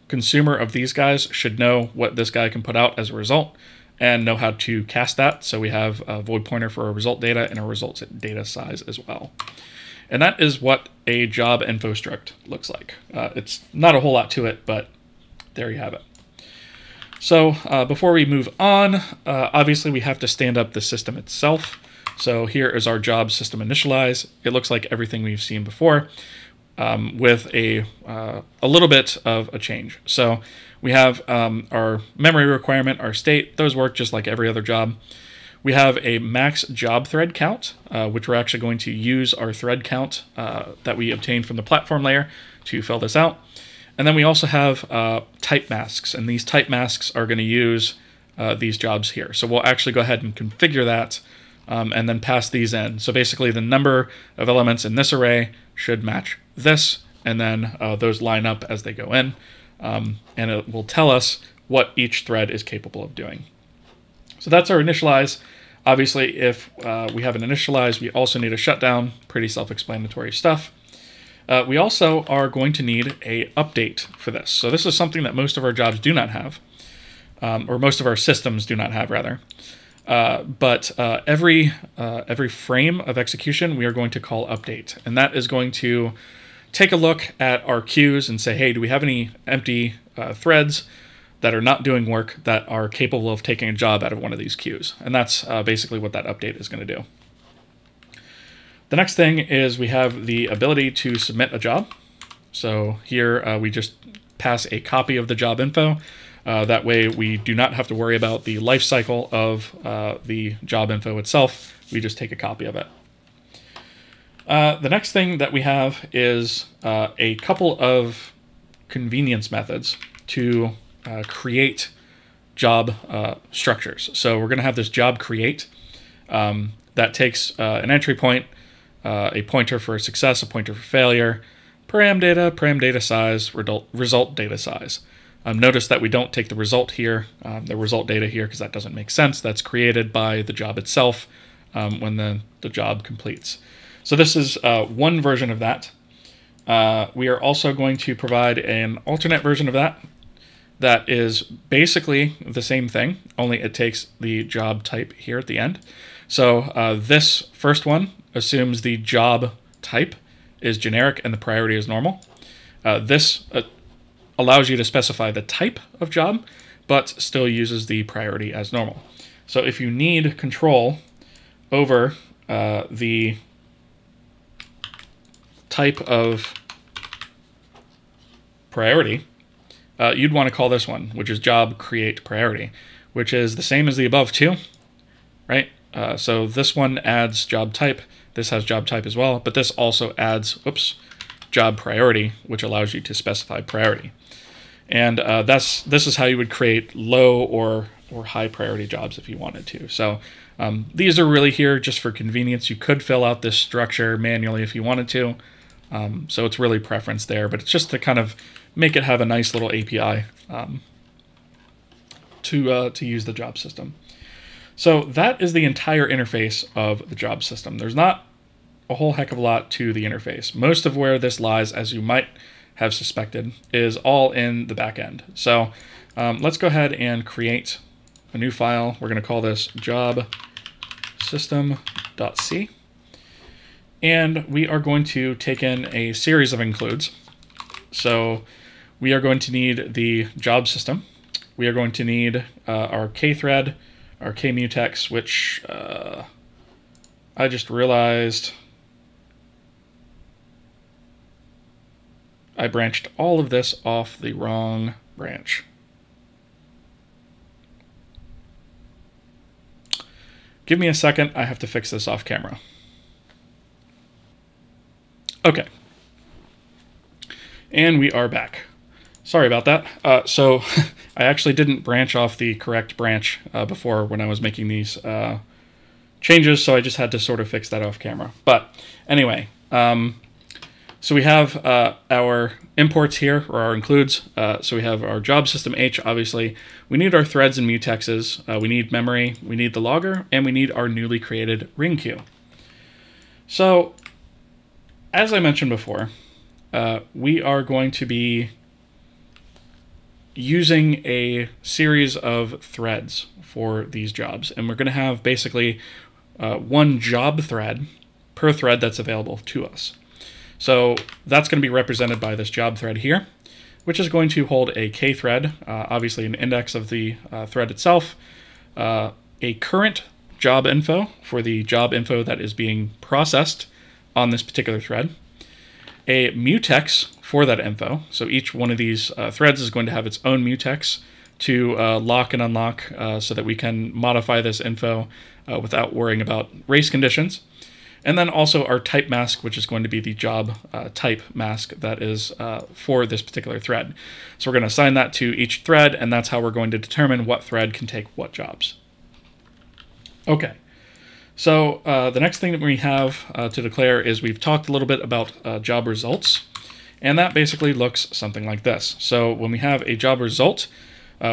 consumer of these guys should know what this guy can put out as a result and know how to cast that. So we have a void pointer for our result data and a results data size as well. And that is what a job info struct looks like. It's not a whole lot to it, but there you have it. So before we move on, obviously we have to stand up the system itself. So here is our job system initialize. It looks like everything we've seen before with a little bit of a change. So we have our memory requirement, our state. Those work just like every other job. We have a max job thread count, which we're actually going to use our thread count that we obtained from the platform layer to fill this out. And then we also have type masks, and these type masks are going to use these jobs here. So we'll actually go ahead and configure that and then pass these in. So basically the number of elements in this array should match this, and then those line up as they go in. And it will tell us what each thread is capable of doing. So that's our initialize. Obviously, if we have an initialize, we also need a shutdown. Pretty self-explanatory stuff. We also are going to need a update for this. So this is something that most of our jobs do not have, or most of our systems do not have, rather. but every frame of execution, we are going to call update. And that is going to take a look at our queues and say, hey, do we have any empty threads that are not doing work that are capable of taking a job out of one of these queues? And that's basically what that update is going to do. The next thing is we have the ability to submit a job. So here we just pass a copy of the job info. That way we do not have to worry about the life cycle of the job info itself. We just take a copy of it. The next thing that we have is a couple of convenience methods to create job structures. So we're going to have this job create that takes an entry point, a pointer for success, a pointer for failure, param data size, result data size. Notice that we don't take the result here, the result data here, because that doesn't make sense. That's created by the job itself when the job completes. So this is one version of that. We are also going to provide an alternate version of that that is basically the same thing, only it takes the job type here at the end. So this first one assumes the job type is generic and the priority is normal. This allows you to specify the type of job, but still uses the priority as normal. So if you need control over the type of priority, you'd want to call this one, which is job create priority, which is the same as the above two, right? So this one adds job type. This has job type as well, but this also adds, job priority, which allows you to specify priority. And this is how you would create low or high priority jobs if you wanted to. So these are really here just for convenience. You could fill out this structure manually if you wanted to. So it's really preference there, but it's just to kind of make it have a nice little API to use the job system. So that is the entire interface of the job system. There's not a whole heck of a lot to the interface. Most of where this lies, as you might have suspected, is all in the back end. So let's go ahead and create a new file. We're going to call this job system.c. And we are going to take in a series of includes. So we are going to need the job system. We are going to need our kthread, our kmutex, which I just realized I branched all of this off the wrong branch. Give me a second, I have to fix this off camera. Okay. And we are back. Sorry about that. So I actually didn't branch off the correct branch before when I was making these changes, so I just had to sort of fix that off camera. But anyway, so we have our imports here, or our includes. So we have our job system H, obviously. We need our threads and mutexes. We need memory, we need the logger, and we need our newly created ring queue. So as I mentioned before, we are going to be using a series of threads for these jobs. And we're going to have basically one job thread per thread that's available to us. So that's going to be represented by this job thread here, which is going to hold a k thread, obviously an index of the thread itself, a current job info for the job info that is being processed on this particular thread, a mutex for that info. So each one of these threads is going to have its own mutex to lock and unlock so that we can modify this info without worrying about race conditions. And then also our type mask, which is going to be the job type mask that is for this particular thread. So we're going to assign that to each thread, and that's how we're going to determine what thread can take what jobs. Okay. So the next thing that we have to declare is we've talked a little bit about job results, and that basically looks something like this. So when we have a job result,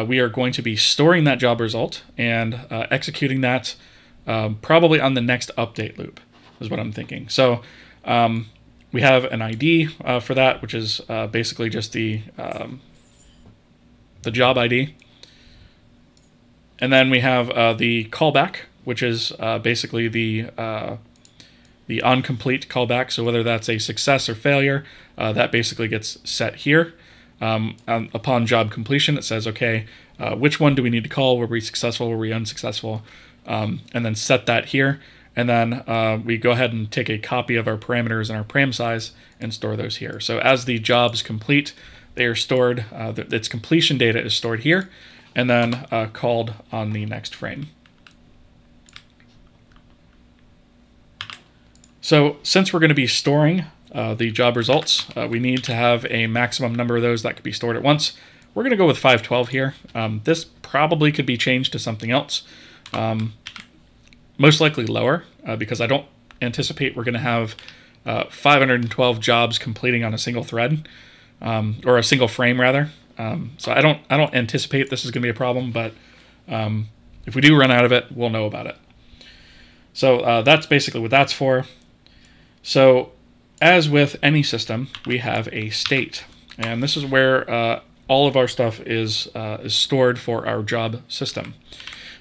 we are going to be storing that job result and executing that probably on the next update loop, is what I'm thinking. So we have an ID for that, which is basically just the job ID. And then we have the callback, which is basically the on-complete callback. So whether that's a success or failure, that basically gets set here. Upon job completion, it says, okay, which one do we need to call? Were we successful? Were we unsuccessful? And then set that here. And then we go ahead and take a copy of our parameters and our param size and store those here. So as the jobs complete, they are stored, its completion data is stored here, and then called on the next frame. So since we're going to be storing the job results, we need to have a maximum number of those that could be stored at once. We're going to go with 512 here. This probably could be changed to something else. Most likely lower, because I don't anticipate we're going to have 512 jobs completing on a single thread, or a single frame rather. So I don't anticipate this is going to be a problem, but if we do run out of it, we'll know about it. So that's basically what that's for. So as with any system, we have a state, and this is where all of our stuff is stored for our job system.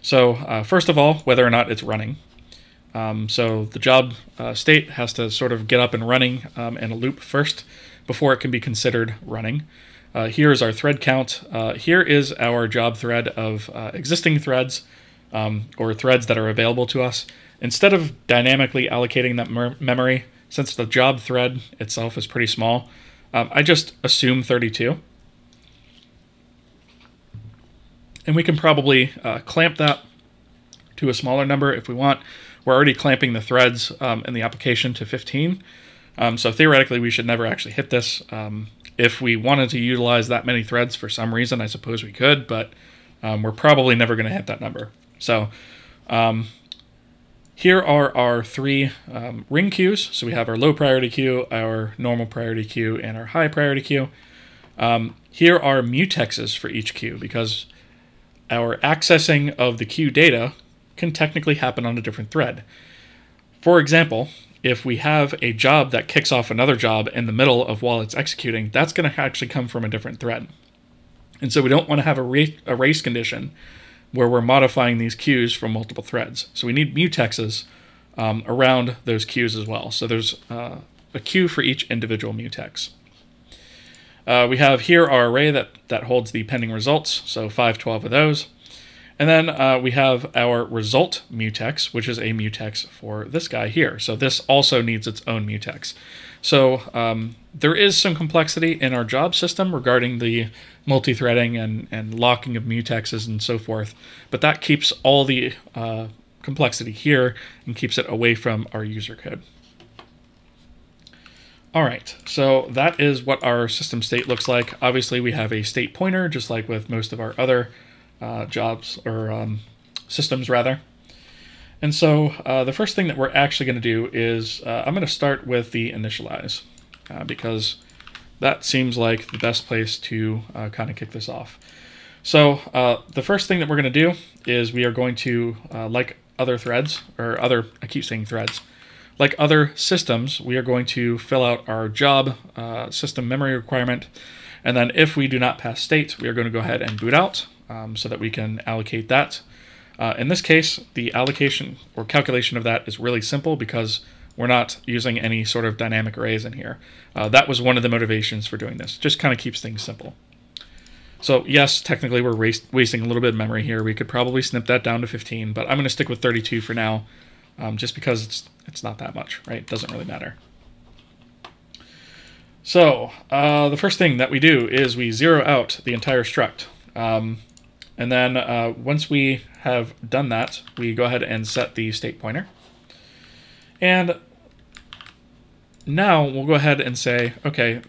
So first of all, whether or not it's running. So the job state has to sort of get up and running in a loop first before it can be considered running. Here is our thread count. Here is our job thread of existing threads or threads that are available to us. Instead of dynamically allocating that memory, since the job thread itself is pretty small, I just assume 32. And we can probably clamp that to a smaller number if we want. We're already clamping the threads in the application to 15. So theoretically, we should never actually hit this. If we wanted to utilize that many threads for some reason, I suppose we could, but we're probably never going to hit that number. So here are our three ring queues. So we have our low priority queue, our normal priority queue, and our high priority queue. Here are mutexes for each queue, because our accessing of the queue data can technically happen on a different thread. For example, if we have a job that kicks off another job in the middle of while it's executing, that's going to actually come from a different thread. And so we don't want to have a race condition where we're modifying these queues from multiple threads. So we need mutexes around those queues as well. So there's a queue for each individual mutex. We have here our array that holds the pending results, so 512 of those. And then we have our result mutex, which is a mutex for this guy here. So this also needs its own mutex. So there is some complexity in our job system regarding the multi-threading and locking of mutexes and so forth, but that keeps all the complexity here and keeps it away from our user code. All right, so that is what our system state looks like. Obviously, we have a state pointer, just like with most of our other jobs or systems, rather. And so the first thing that we're actually going to do is I'm going to start with the initialize because that seems like the best place to kind of kick this off. So the first thing that we're going to do is we are going to, like other threads, or other, I keep saying threads, like other systems, we are going to fill out our job system memory requirement. And then if we do not pass state, we are going to go ahead and boot out so that we can allocate that. In this case, the allocation or calculation of that is really simple because we're not using any sort of dynamic arrays in here. That was one of the motivations for doing this. Just kind of keeps things simple. So yes, technically we're wasting a little bit of memory here. We could probably snip that down to 15, but I'm going to stick with 32 for now, just because it's not that much, right? It doesn't really matter. So the first thing that we do is we zero out the entire struct. And then once we have done that, we go ahead and set the state pointer. And now we'll go ahead and say, okay,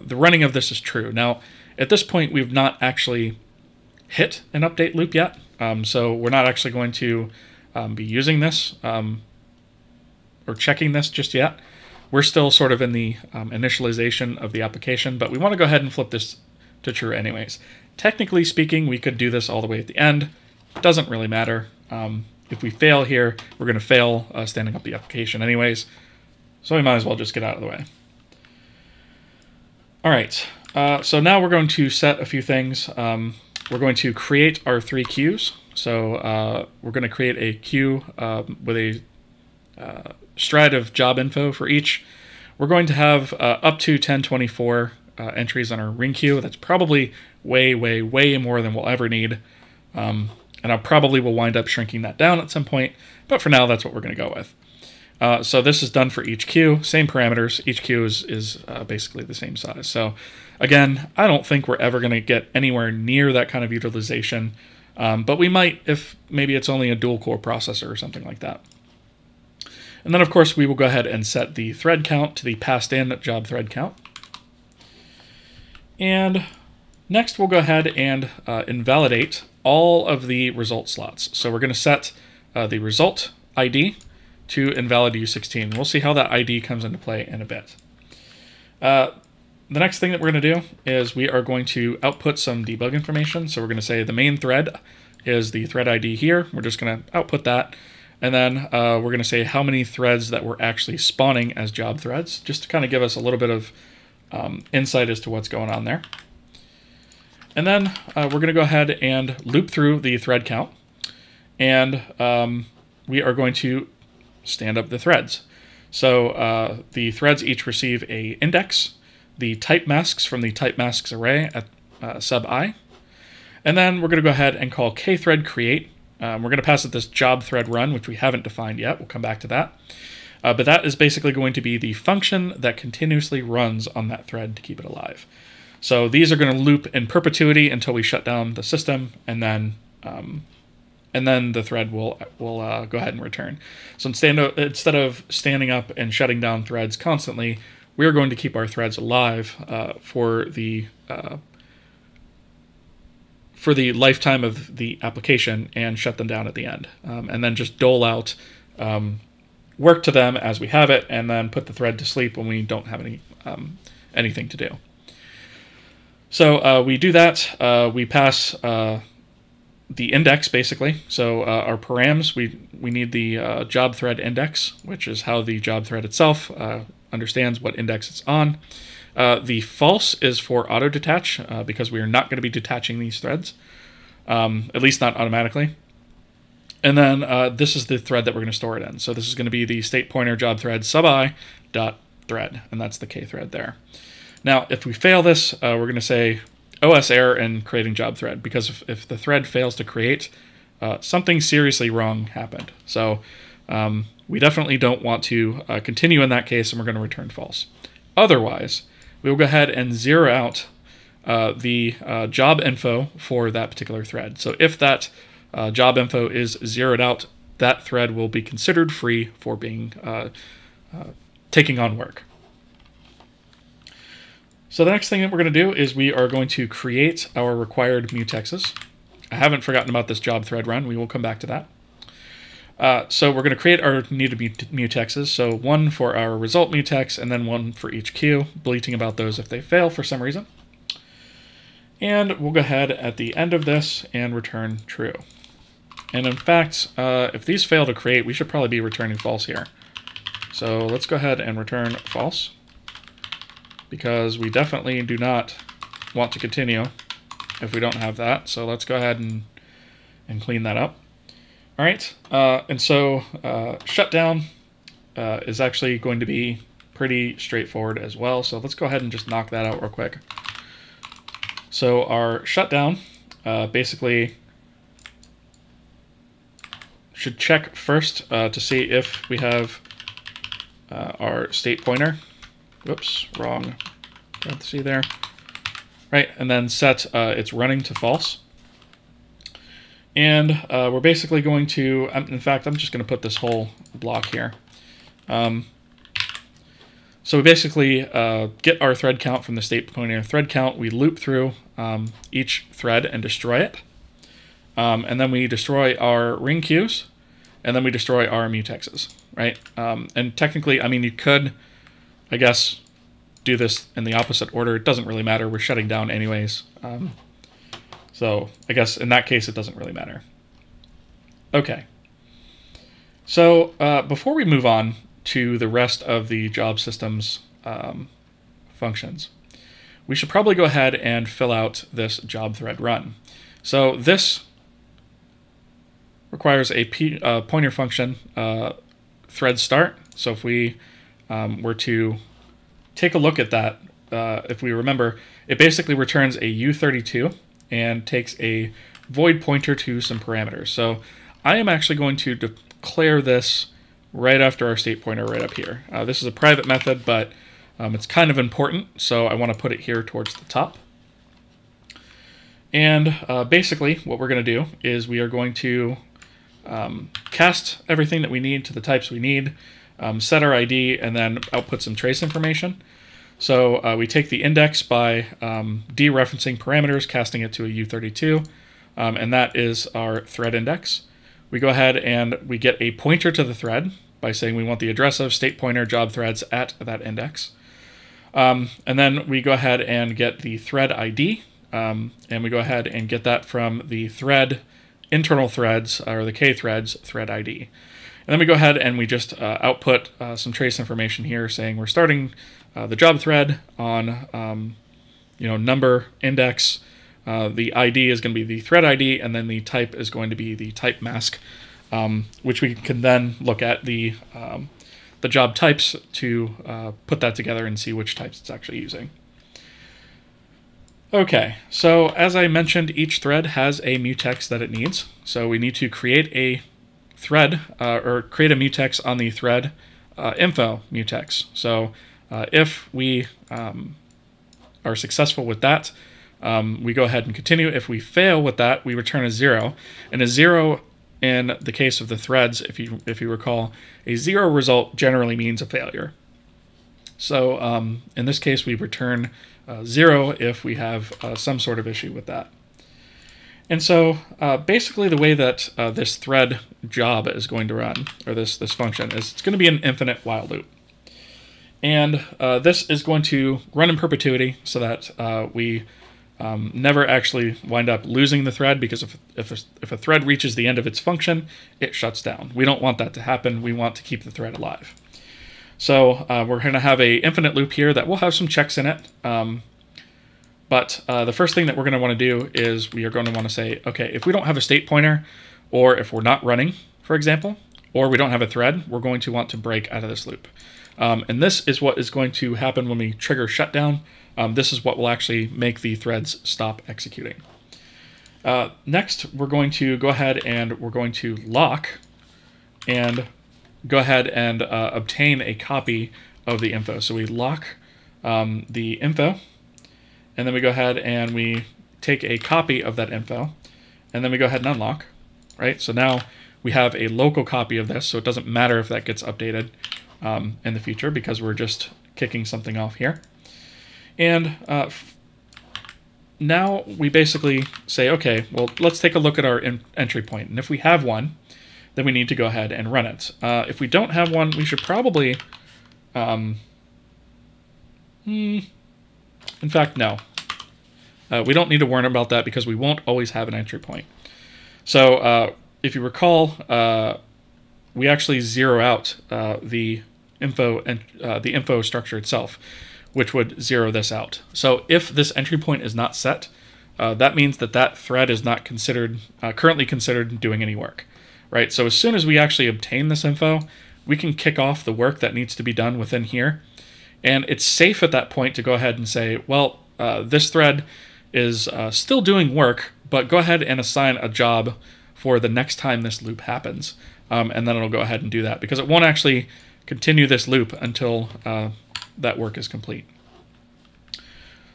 the running of this is true. Now, at this point, we've not actually hit an update loop yet. So we're not actually going to be using this or checking this just yet. We're still sort of in the initialization of the application, but we want to go ahead and flip this to true anyways. Technically speaking, we could do this all the way at the end. Doesn't really matter. If we fail here, we're going to fail standing up the application anyways. So we might as well just get out of the way. All right, so now we're going to set a few things. We're going to create our 3 queues. So we're going to create a queue with a stride of job info for each. We're going to have up to 1024 entries on our ring queue. That's probably way, way, way more than we'll ever need. And I probably will wind up shrinking that down at some point. But for now, that's what we're going to go with. So this is done for each queue, same parameters. Each queue is basically the same size. So again, I don't think we're ever going to get anywhere near that kind of utilization, but we might if maybe it's only a dual core processor or something like that. And then of course we will go ahead and set the thread count to the passed in job thread count. And next we'll go ahead and invalidate all of the result slots. So we're going to set the result ID to invalid U16. We'll see how that ID comes into play in a bit. The next thing that we're going to do is we are going to output some debug information. So we're going to say the main thread is the thread ID here. We're just going to output that. And then we're going to say how many threads that we're actually spawning as job threads, just to kind of give us a little bit of insight as to what's going on there. And then we're going to go ahead and loop through the thread count. And we are going to stand up the threads. So the threads each receive a index, the type masks from the type masks array at sub I, and then we're going to go ahead and call kthread create. We're going to pass it this job thread run, which we haven't defined yet. We'll come back to that. But that is basically going to be the function that continuously runs on that thread to keep it alive. So these are going to loop in perpetuity until we shut down the system, and then the thread will go ahead and return. So instead of standing up and shutting down threads constantly, we are going to keep our threads alive for the lifetime of the application and shut them down at the end, and then just dole out work to them as we have it, and then put the thread to sleep when we don't have anything to do. So we do that. We pass the index, basically. So our params, we need the job thread index, which is how the job thread itself understands what index it's on. The false is for auto detach, because we are not going to be detaching these threads, at least not automatically. And then this is the thread that we're going to store it in. So this is going to be the state pointer job thread sub I dot thread, and that's the K thread there. Now, if we fail this, we're going to say OS error in creating job thread, because if the thread fails to create, something seriously wrong happened. So we definitely don't want to continue in that case, and we're going to return false. Otherwise, we will go ahead and zero out the job info for that particular thread. So if that job info is zeroed out, that thread will be considered free for being taking on work. So the next thing that we're going to do is we are going to create our required mutexes. I haven't forgotten about this job thread run. We will come back to that. So we're going to create our needed mutexes. So one for our result mutex, and then one for each queue, bleating about those if they fail for some reason. And we'll go ahead at the end of this and return true. And in fact, if these fail to create, we should probably be returning false here. So let's go ahead and return false, because we definitely do not want to continue if we don't have that. So let's go ahead and clean that up. All right, and so shutdown is actually going to be pretty straightforward as well. So let's go ahead and just knock that out real quick. So our shutdown basically should check first to see if we have our state pointer. Whoops, wrong parenthesis there. Right, and then set its running to false. And we're basically going to, in fact, I'm just going to put this whole block here. So we basically get our thread count from the state pointer thread count. We loop through each thread and destroy it. And then we destroy our ring queues, and then we destroy our mutexes, right? And technically, I mean, you could, I guess, do this in the opposite order. It doesn't really matter. We're shutting down anyways. So I guess in that case, it doesn't really matter. Okay. So before we move on to the rest of the job system's functions, we should probably go ahead and fill out this job thread run. So this requires a pointer function thread start. So if we were to take a look at that, if we remember, it basically returns a U32 and takes a void pointer to some parameters. So I am actually going to declare this right after our state pointer right up here. This is a private method, but it's kind of important, so I want to put it here towards the top. And basically what we're going to do is we are going to cast everything that we need to the types we need, set our ID, and then output some trace information. So we take the index by dereferencing parameters, casting it to a U32, and that is our thread index. We go ahead and we get a pointer to the thread by saying we want the address of state pointer job threads at that index. And then we go ahead and get the thread ID, and we go ahead and get that from the thread internal threads, or the K threads thread ID. And then we go ahead and we just output some trace information here saying we're starting the job thread on number index. The ID is going to be the thread ID, and then the type is going to be the type mask, which we can then look at the job types to put that together and see which types it's actually using. Okay, so as I mentioned, each thread has a mutex that it needs. So we need to create a thread, or create a mutex on the thread info mutex. So if we are successful with that, we go ahead and continue. If we fail with that, we return a 0. And a 0, in the case of the threads, if you recall, a 0 result generally means a failure. So in this case, we return 0 if we have some sort of issue with that. And so basically the way that this thread job is going to run, or this function, is it's going to be an infinite while loop. And this is going to run in perpetuity so that we never actually wind up losing the thread, because if a thread reaches the end of its function, it shuts down. We don't want that to happen. We want to keep the thread alive. So we're going to have an infinite loop here that will have some checks in it. But the first thing that we're going to want to do is we are going to want to say, okay, if we don't have a state pointer, or if we're not running, for example, or we don't have a thread, we're going to want to break out of this loop. And this is what is going to happen when we trigger shutdown. This is what will actually make the threads stop executing. Next, we're going to go ahead and we're going to lock and go ahead and obtain a copy of the info. So we lock the info, and then we go ahead and we take a copy of that info, and then we go ahead and unlock, right? So now we have a local copy of this, so it doesn't matter if that gets updated in the future, because we're just kicking something off here. And now we basically say, okay, well, let's take a look at our entry point. And if we have one, then we need to go ahead and run it. If we don't have one, we should probably... in fact, no. We don't need to worry about that, because we won't always have an entry point. So if you recall, we actually zero out the info structure itself, which would zero this out. So if this entry point is not set, that means that that thread is not currently considered doing any work, right? So as soon as we actually obtain this info, we can kick off the work that needs to be done within here. And it's safe at that point to go ahead and say, well, this thread is still doing work, but go ahead and assign a job for the next time this loop happens. And then it'll go ahead and do that, because it won't actually continue this loop until that work is complete.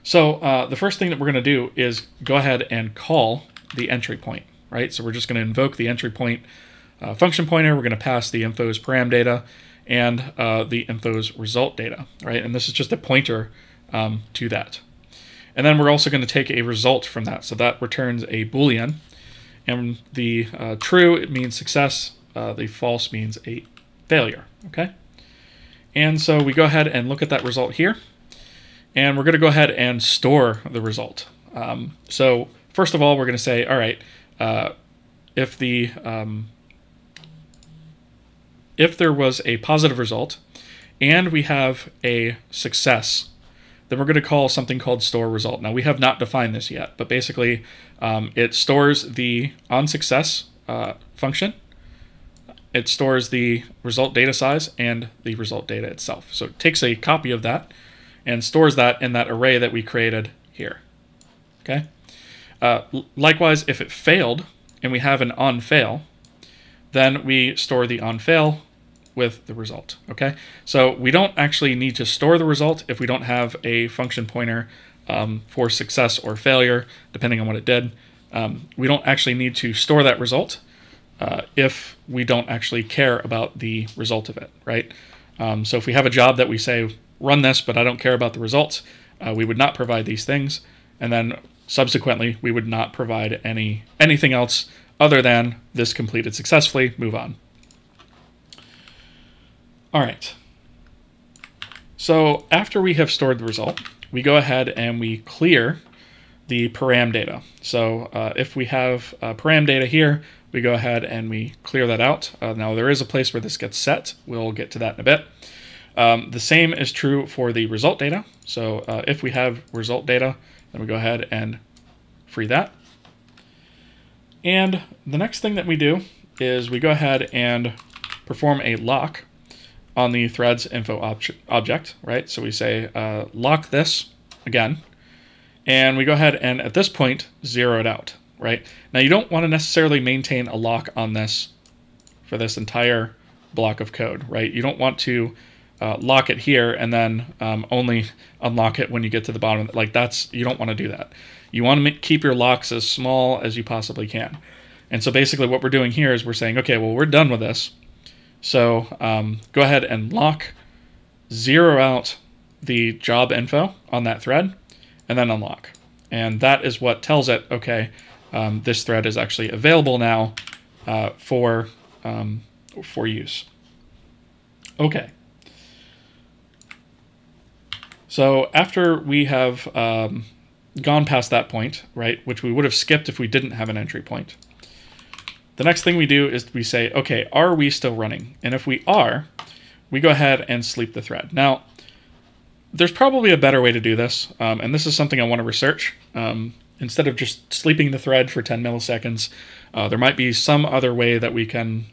So the first thing that we're going to do is go ahead and call the entry point, right? So we're just going to invoke the entry point function pointer. We're going to pass the info's param data and the info's result data, right? And this is just a pointer to that. And then we're also going to take a result from that. So that returns a Boolean. And the true, it means success. The false means a failure, okay? And so we go ahead and look at that result here. And we're going to go ahead and store the result. So first of all, we're going to say, all right, if there was a positive result and we have a success, then we're going to call something called store result. Now, we have not defined this yet, but basically it stores the on success function. It stores the result data size and the result data itself. So it takes a copy of that and stores that in that array that we created here. Okay. Likewise, if it failed and we have an onFail, then we store the onFail with the result. Okay. So we don't actually need to store the result if we don't have a function pointer for success or failure, depending on what it did. We don't actually need to store that result if we don't actually care about the result of it, right? So if we have a job that we say, run this, but I don't care about the results, we would not provide these things. And then subsequently, we would not provide anything else other than this completed successfully, move on. All right. So after we have stored the result, we go ahead and we clear the param data. So if we have param data here, we go ahead and we clear that out. Now there is a place where this gets set. We'll get to that in a bit. The same is true for the result data. So if we have result data, then we go ahead and free that. And the next thing that we do is we go ahead and perform a lock on the threads info object, right? So we say lock this again, and we go ahead and at this point zero it out, right? Now you don't want to necessarily maintain a lock on this for this entire block of code, right? You don't want to lock it here and then only unlock it when you get to the bottom of it. Like you don't want to do that. You want to keep your locks as small as you possibly can. And so basically what we're doing here is we're saying, okay, well, we're done with this. So go ahead and lock, zero out the job info on that thread, and then unlock. And that is what tells it, okay, this thread is actually available now for use. Okay. So after we have gone past that point, right, which we would have skipped if we didn't have an entry point, the next thing we do is we say, okay, are we still running? And if we are, we go ahead and sleep the thread. Now, there's probably a better way to do this, and this is something I want to research. Instead of just sleeping the thread for 10 milliseconds, there might be some other way that we can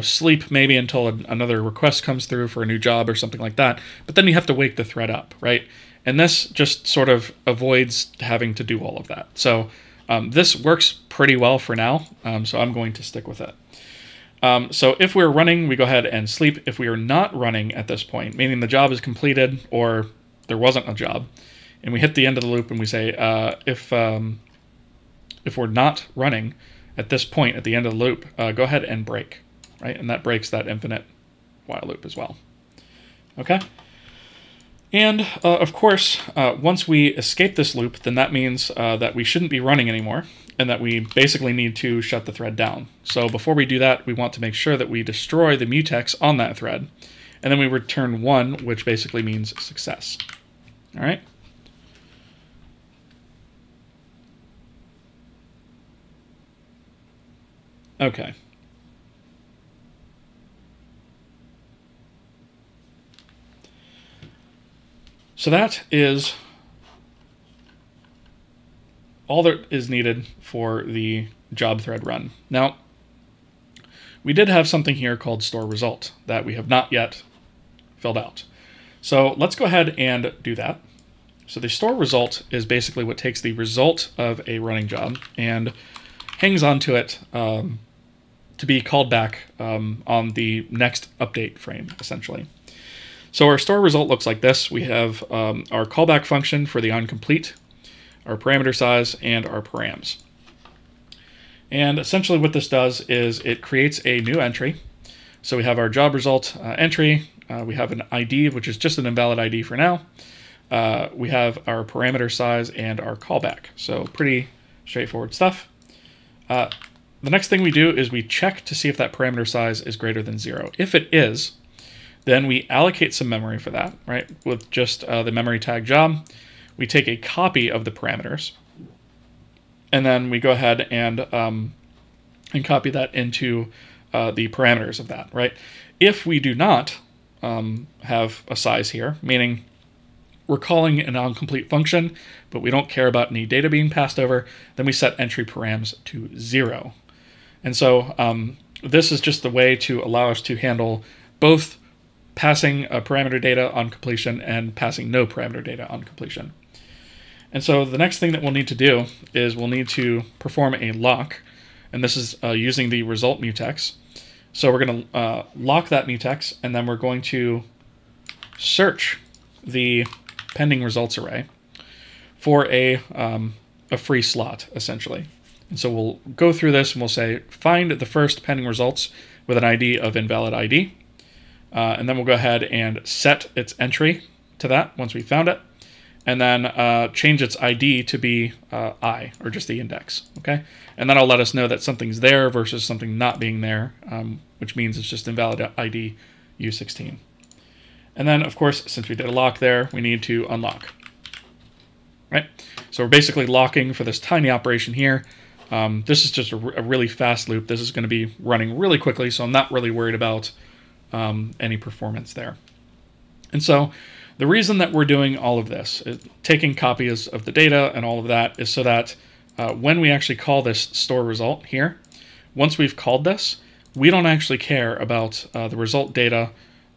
sleep maybe until another request comes through for a new job or something like that. But then you have to wake the thread up, right? And this just sort of avoids having to do all of that. So this works pretty well for now, so I'm going to stick with it. So if we're running, we go ahead and sleep. If we are not running at this point, meaning the job is completed or there wasn't a job, and we hit the end of the loop and we say, if we're not running at this point at the end of the loop, go ahead and break, right? And that breaks that infinite while loop as well. Okay? And of course, once we escape this loop, then that means that we shouldn't be running anymore and that we basically need to shut the thread down. So before we do that, we want to make sure that we destroy the mutex on that thread, and then we return 1, which basically means success. All right? Okay. So that is all that is needed for the job thread run. Now, we did have something here called store result that we have not yet filled out. So let's go ahead and do that. So the store result is basically what takes the result of a running job and hangs onto it to be called back on the next update frame, essentially. So our store result looks like this. We have our callback function for the onComplete, our parameter size, and our params. And essentially what this does is it creates a new entry. So we have our job result entry. We have an ID, which is just an invalid ID for now. We have our parameter size and our callback. So pretty straightforward stuff. The next thing we do is we check to see if that parameter size is greater than 0. If it is, then we allocate some memory for that, right? With just the memory tag job, we take a copy of the parameters, and then we go ahead and copy that into the parameters of that, right? If we do not have a size here, meaning we're calling a non-complete function, but we don't care about any data being passed over, then we set entry params to 0. And so this is just the way to allow us to handle both passing a parameter data on completion and passing no parameter data on completion. And so the next thing that we'll need to do is we'll need to perform a lock, and this is using the result mutex. So we're going to lock that mutex, and then we're going to search the pending results array for a free slot, essentially. And so we'll go through this and we'll say, find the first pending results with an ID of invalid ID. And then we'll go ahead and set its entry to that once we found it. And then change its ID to be I, or just the index, okay? And that'll let us know that something's there versus something not being there, which means it's just invalid ID U16. And then, of course, since we did a lock there, we need to unlock, right? So we're basically locking for this tiny operation here. This is just a really fast loop. This is going to be running really quickly, so I'm not really worried about any performance there. And so the reason that we're doing all of this, taking copies of the data and all of that, is so that when we actually call this store result here, once we've called this, we don't actually care about the result data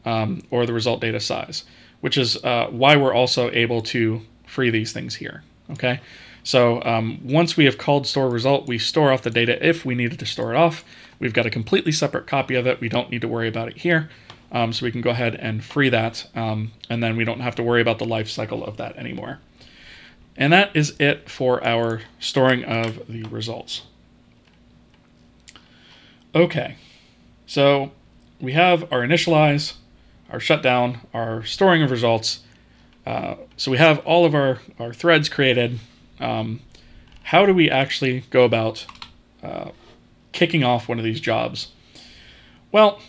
or the result data size, which is why we're also able to free these things here, okay? So once we have called store result, we store off the data if we needed to store it off. We've got a completely separate copy of it. We don't need to worry about it here. So we can go ahead and free that, and then we don't have to worry about the life cycle of that anymore. And that is it for our storing of the results. Okay, so we have our initialize, our shutdown, our storing of results. So we have all of our threads created. How do we actually go about kicking off one of these jobs? Well,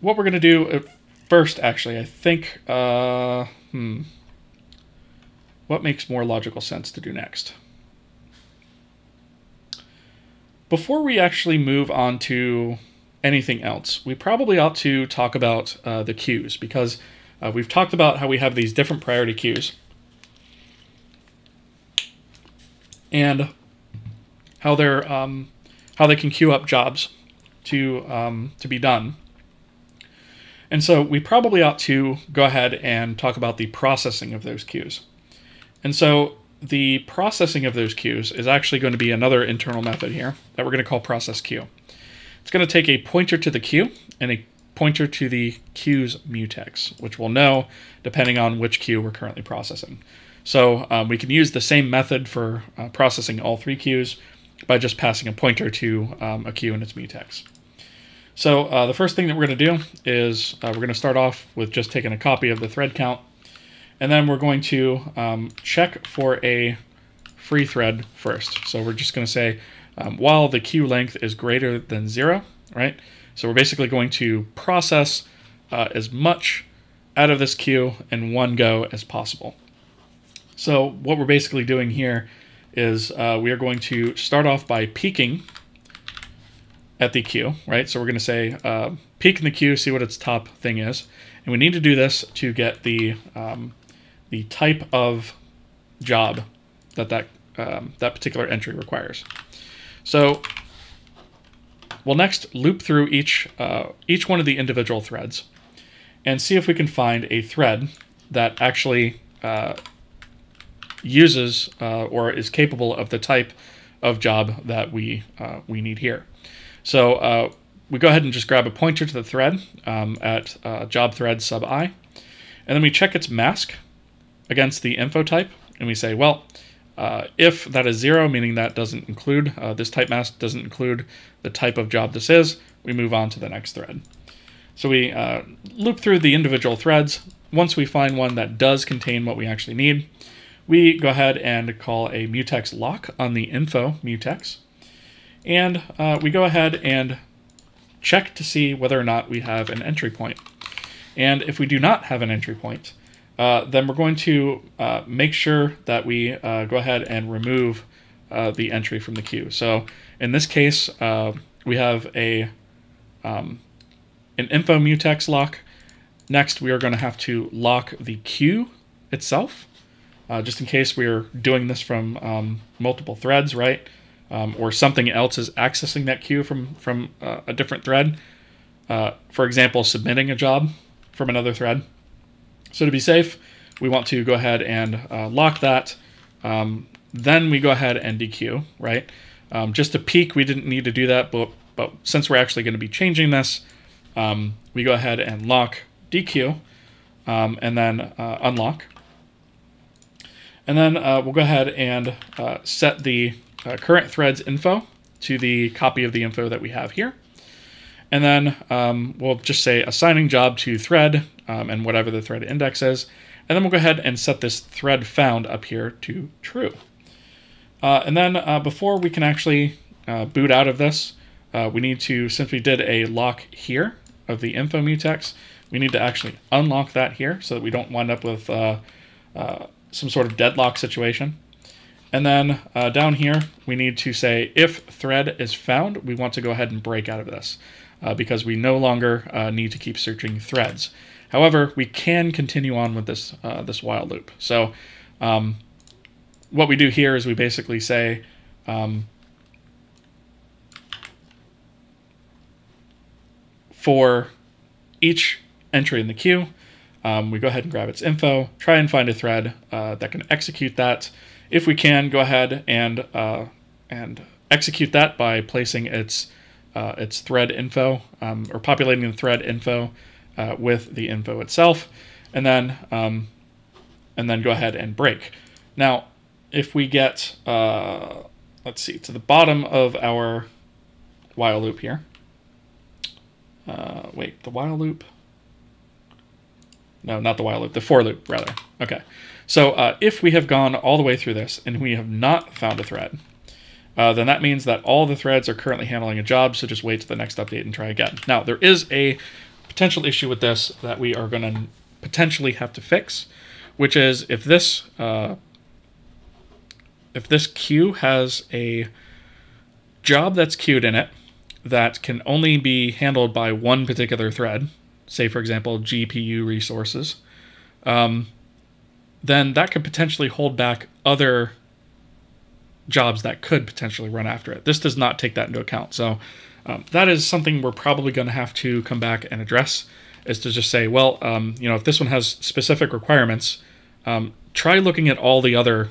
what we're going to do first, actually, I think, what makes more logical sense to do next? Before we actually move on to anything else, we probably ought to talk about the queues, because we've talked about how we have these different priority queues and how they can queue up jobs to be done. And so we probably ought to go ahead and talk about the processing of those queues. And so the processing of those queues is actually going to be another internal method here that we're going to call process queue. It's going to take a pointer to the queue and a pointer to the queue's mutex, which we'll know depending on which queue we're currently processing. So we can use the same method for processing all three queues by just passing a pointer to a queue and its mutex. So the first thing that we're going to do is we're going to start off with just taking a copy of the thread count, and then we're going to check for a free thread first. So we're just going to say while the queue length is greater than 0, right? So we're basically going to process as much out of this queue in one go as possible. So what we're basically doing here is we are going to start off by peeking at the queue, right? So we're going to say peek in the queue, see what its top thing is, and we need to do this to get the type of job that particular entry requires. So we'll next loop through each one of the individual threads and see if we can find a thread that actually uses or is capable of the type of job that we need here. So we go ahead and just grab a pointer to the thread at job thread sub I, and then we check its mask against the info type, and we say, well, if that is 0, meaning that doesn't include, this type mask doesn't include the type of job this is, we move on to the next thread. So we loop through the individual threads. Once we find one that does contain what we actually need, we go ahead and call a mutex lock on the info mutex. And we go ahead and check to see whether or not we have an entry point. And if we do not have an entry point, then we're going to make sure that we go ahead and remove the entry from the queue. So in this case, we have an info mutex lock, Next, we are going to have to lock the queue itself, just in case we are doing this from multiple threads, right? Or something else is accessing that queue from a different thread. For example, submitting a job from another thread. So to be safe, we want to go ahead and lock that. Then we go ahead and dequeue, right? Just to peek, we didn't need to do that, but since we're actually going to be changing this, we go ahead and lock dequeue, and then unlock. And then we'll go ahead and set the current thread's info to the copy of the info that we have here. And then we'll just say assigning job to thread and whatever the thread index is. And then we'll go ahead and set this thread found up here to true. And then before we can actually boot out of this, we need to, since we did a lock here of the info mutex, we need to actually unlock that here so that we don't wind up with some sort of deadlock situation. And then down here, we need to say if thread is found, we want to go ahead and break out of this because we no longer need to keep searching threads. However, we can continue on with this, this while loop. So what we do here is we basically say for each entry in the queue, we go ahead and grab its info, try and find a thread that can execute that. If we can, go ahead and execute that by placing its thread info or populating the thread info with the info itself, and then go ahead and break. Now, if we get let's see, to the bottom of our while loop here. Wait, the while loop? No, not the while loop, the for loop, rather. Okay, so if we have gone all the way through this and we have not found a thread, then that means that all the threads are currently handling a job, so just wait to the next update and try again. Now, there is a potential issue with this that we are going to potentially have to fix, which is if this queue has a job that's queued in it that can only be handled by one particular thread, say, for example, GPU resources, then that could potentially hold back other jobs that could potentially run after it. This does not take that into account. So that is something we're probably going to have to come back and address, is to just say, well, you know, if this one has specific requirements, try looking at all the other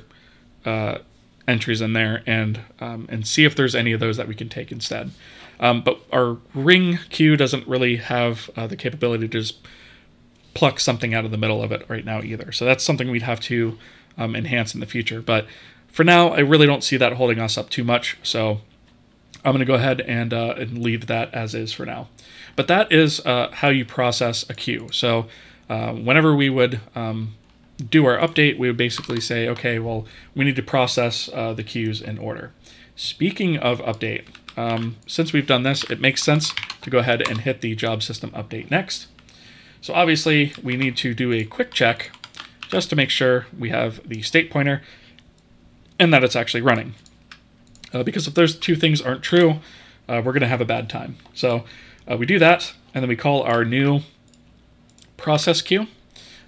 entries in there and see if there's any of those that we can take instead. But our ring queue doesn't really have the capability to just pluck something out of the middle of it right now either. So that's something we'd have to enhance in the future. But for now, I really don't see that holding us up too much. So I'm going to go ahead and leave that as is for now. But that is how you process a queue. So whenever we would do our update, we would basically say, okay, well, we need to process the queues in order. Speaking of update, since we've done this, it makes sense to go ahead and hit the job system update next. So obviously, we need to do a quick check just to make sure we have the state pointer and that it's actually running. Because if those two things aren't true, we're going to have a bad time. So we do that, and then we call our new process queue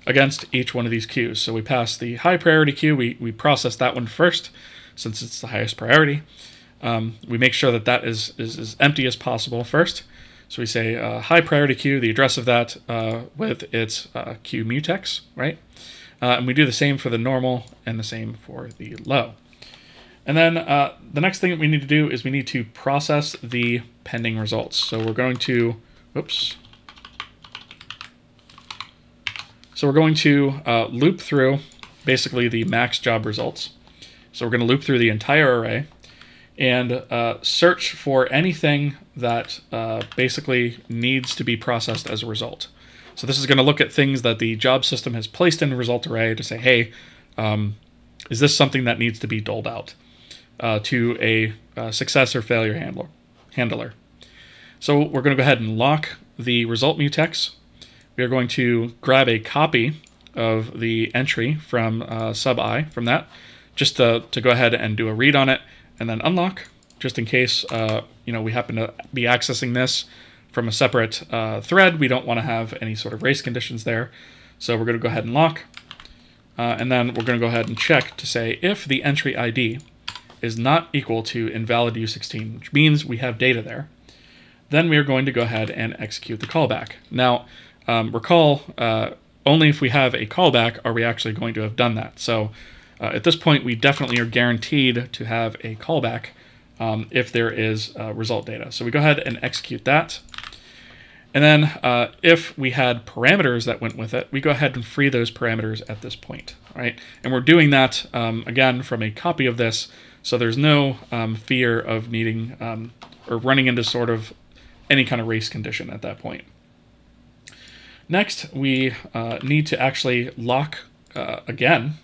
against each one of these queues. So we pass the high priority queue, we process that one first, since it's the highest priority. We make sure that that is as empty as possible first. So we say high priority queue, the address of that with its queue mutex, right? And we do the same for the normal and the same for the low. And then the next thing that we need to do is we need to process the pending results. So we're going to, oops. So we're going to loop through basically the max job results. So we're going to loop through the entire array and search for anything that basically needs to be processed as a result. So this is going to look at things that the job system has placed in the result array to say, hey, is this something that needs to be doled out to a success or failure handler? So we're going to go ahead and lock the result mutex. We are going to grab a copy of the entry from sub I from that, just to go ahead and do a read on it, and then unlock, just in case you know, we happen to be accessing this from a separate thread. We don't want to have any sort of race conditions there. So we're going to go ahead and lock. And then we're going to go ahead and check to say if the entry ID is not equal to invalid U16, which means we have data there, then we are going to go ahead and execute the callback. Now, recall, only if we have a callback are we actually going to have done that. So at this point, we definitely are guaranteed to have a callback if there is result data. So we go ahead and execute that. And then if we had parameters that went with it, we go ahead and free those parameters at this point, right? And we're doing that, again, from a copy of this, so there's no fear of needing or running into sort of any kind of race condition at that point. Next, we need to actually lock again,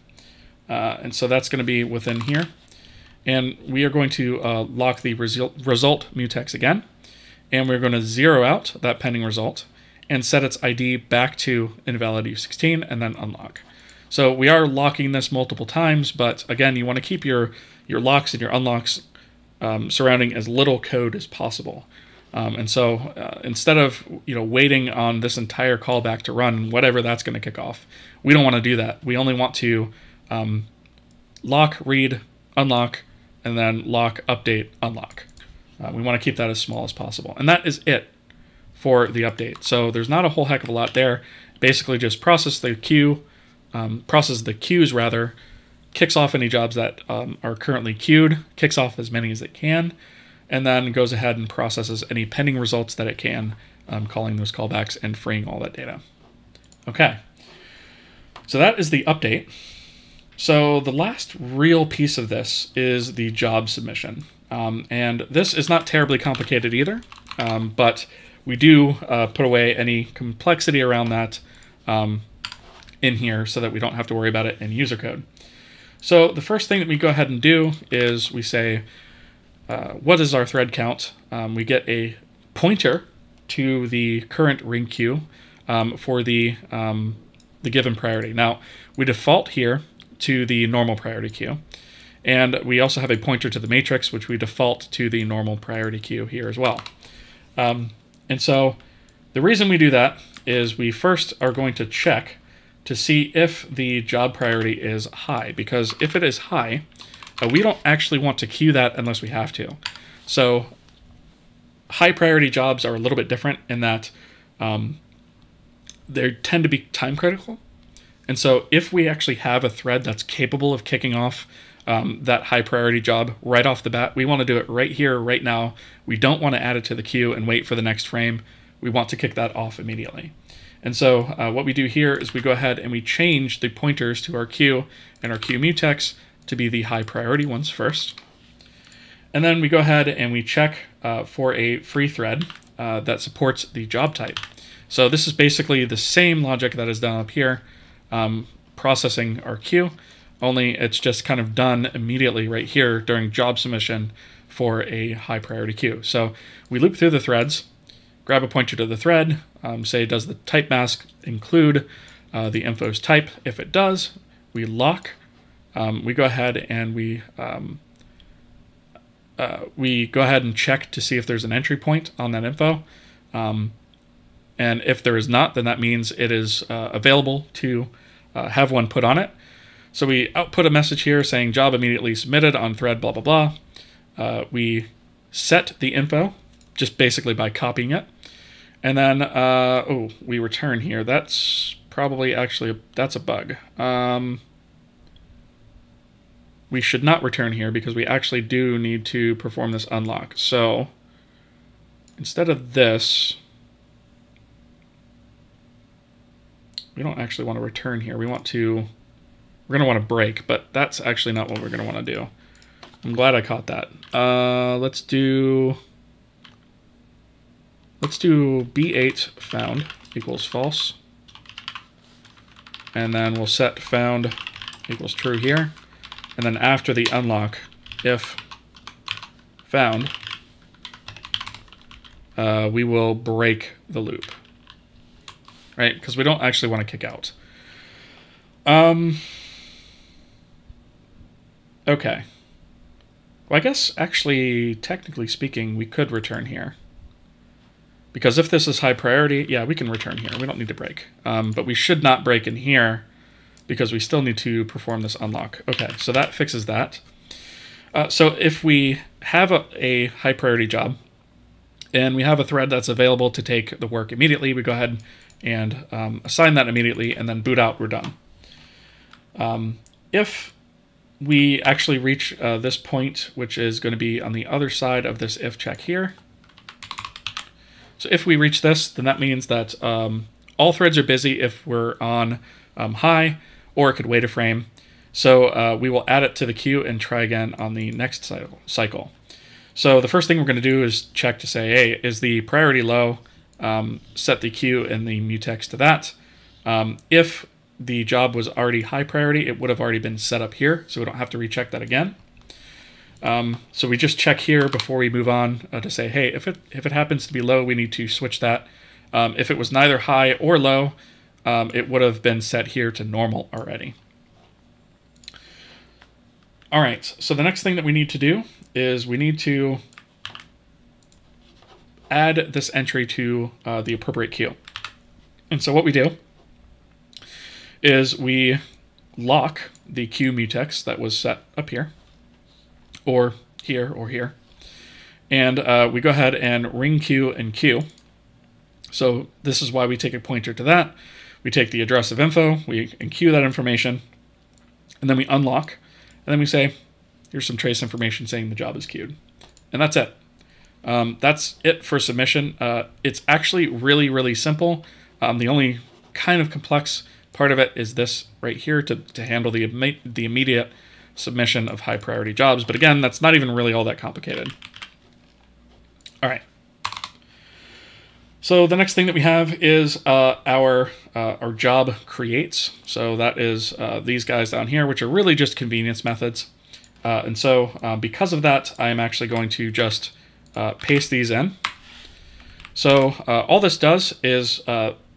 and so that's going to be within here. And we are going to lock the result mutex again. And we're going to zero out that pending result and set its ID back to invalid U16 and then unlock. So we are locking this multiple times, but again, you want to keep your locks and your unlocks surrounding as little code as possible. And so instead of waiting on this entire callback to run, whatever that's going to kick off, we don't want to do that. We only want to lock, read, unlock, and then lock, update, unlock. We want to keep that as small as possible. And that is it for the update. So there's not a whole heck of a lot there. Basically just process the queue, processes the queues rather, kicks off any jobs that are currently queued, kicks off as many as it can, and then goes ahead and processes any pending results that it can, calling those callbacks and freeing all that data. Okay, so that is the update. So the last real piece of this is the job submission. And this is not terribly complicated either, but we do put away any complexity around that in here so that we don't have to worry about it in user code. So the first thing that we go ahead and do is we say, what is our thread count? We get a pointer to the current ring queue for the given priority. Now, we default here to the normal priority queue. And we also have a pointer to the matrix, which we default to the normal priority queue here as well. And so the reason we do that is we first are going to check to see if the job priority is high, because if it is high, we don't actually want to queue that unless we have to. So high priority jobs are a little bit different in that they tend to be time critical. And so if we actually have a thread that's capable of kicking off that high priority job right off the bat, we want to do it right here, right now. We don't want to add it to the queue and wait for the next frame. We want to kick that off immediately. And so what we do here is we go ahead and we change the pointers to our queue and our queue mutex to be the high priority ones first. And then we go ahead and we check for a free thread that supports the job type. So this is basically the same logic that is done up here, processing our queue, only it's just kind of done immediately right here during job submission for a high priority queue. So we loop through the threads, grab a pointer to the thread, say does the type mask include the info's type? If it does, we lock. We go ahead and we go ahead and check to see if there's an entry point on that info. And if there is not, then that means it is available to have one put on it. So we output a message here saying job immediately submitted on thread blah, blah, blah. We set the info just basically by copying it. And then, we return here. That's probably actually, that's a bug. We should not return here because we actually do need to perform this unlock. So instead of this, we don't actually want to return here. We want to, we're going to want to break, but that's actually not what we're going to want to do. I'm glad I caught that. Let's do B8 found equals false. And then we'll set found equals true here. And then after the unlock, if found, we will break the loop, right? Because we don't actually want to kick out. Okay. Well, I guess actually, technically speaking, we could return here. because if this is high priority, yeah, we can return here. We don't need to break. But we should not break in here because we still need to perform this unlock. Okay, so that fixes that. So if we have a high priority job and we have a thread that's available to take the work immediately, we go ahead and assign that immediately and then boot out, we're done. If we actually reach this point, which is going to be on the other side of this if check here. So if we reach this, then that means that all threads are busy if we're on high, or it could wait a frame. So we will add it to the queue and try again on the next cycle. So the first thing we're going to do is check to say, hey, is the priority low? Set the queue and the mutex to that. If the job was already high priority, it would have already been set up here, so we don't have to recheck that again. So we just check here before we move on to say, hey, if it happens to be low, we need to switch that. If it was neither high or low, it would have been set here to normal already. All right, so the next thing that we need to do is we need to add this entry to the appropriate queue. And so what we do is we lock the queue mutex that was set up here, or here, or here. And we go ahead and ring queue and queue. So this is why we take a pointer to that. We take the address of info, we enqueue that information, and then we unlock. And then we say, here's some trace information saying the job is queued. And that's it. That's it for submission. It's actually really, really simple. The only kind of complex part of it is this right here to handle the immediate submission of high priority jobs. But again, that's not even really all that complicated. All right. So the next thing that we have is our job creates. So that is these guys down here, which are really just convenience methods. And so because of that, I'm actually going to just paste these in. So all this does is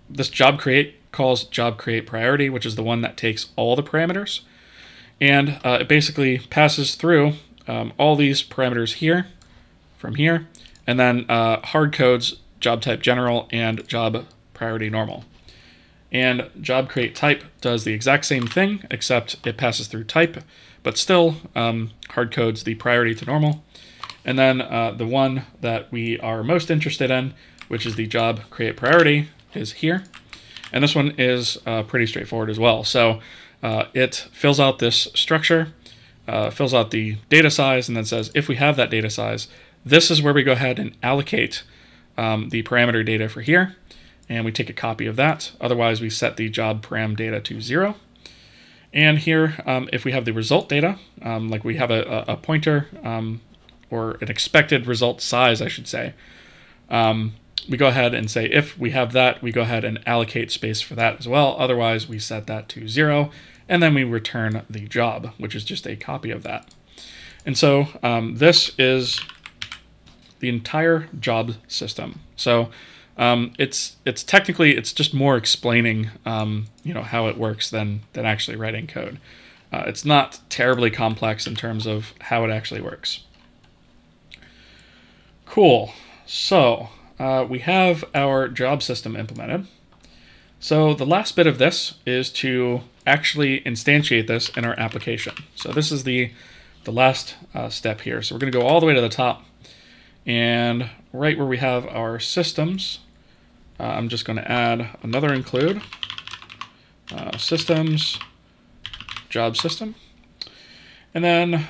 this job create calls job create priority, which is the one that takes all the parameters. And it basically passes through all these parameters here, from here, and then hard codes job type general and job priority normal. And job create type does the exact same thing, except it passes through type, but still hard codes the priority to normal. And then the one that we are most interested in, which is the job create priority, is here. And this one is pretty straightforward as well. So it fills out this structure, fills out the data size, and then says, if we have that data size, this is where we go ahead and allocate the parameter data for here. And we take a copy of that. Otherwise, we set the job param data to 0. And here, if we have the result data, like we have a pointer, or an expected result size, I should say, we go ahead and say, if we have that, we go ahead and allocate space for that as well. Otherwise, we set that to 0, and then we return the job, which is just a copy of that. And so this is the entire job system. So it's technically, it's just more explaining how it works than actually writing code. It's not terribly complex in terms of how it actually works. Cool. So we have our job system implemented. So the last bit of this is to actually instantiate this in our application. So this is the last step here. So we're going to go all the way to the top, and right where we have our systems, I'm just going to add another include, systems, job system. And then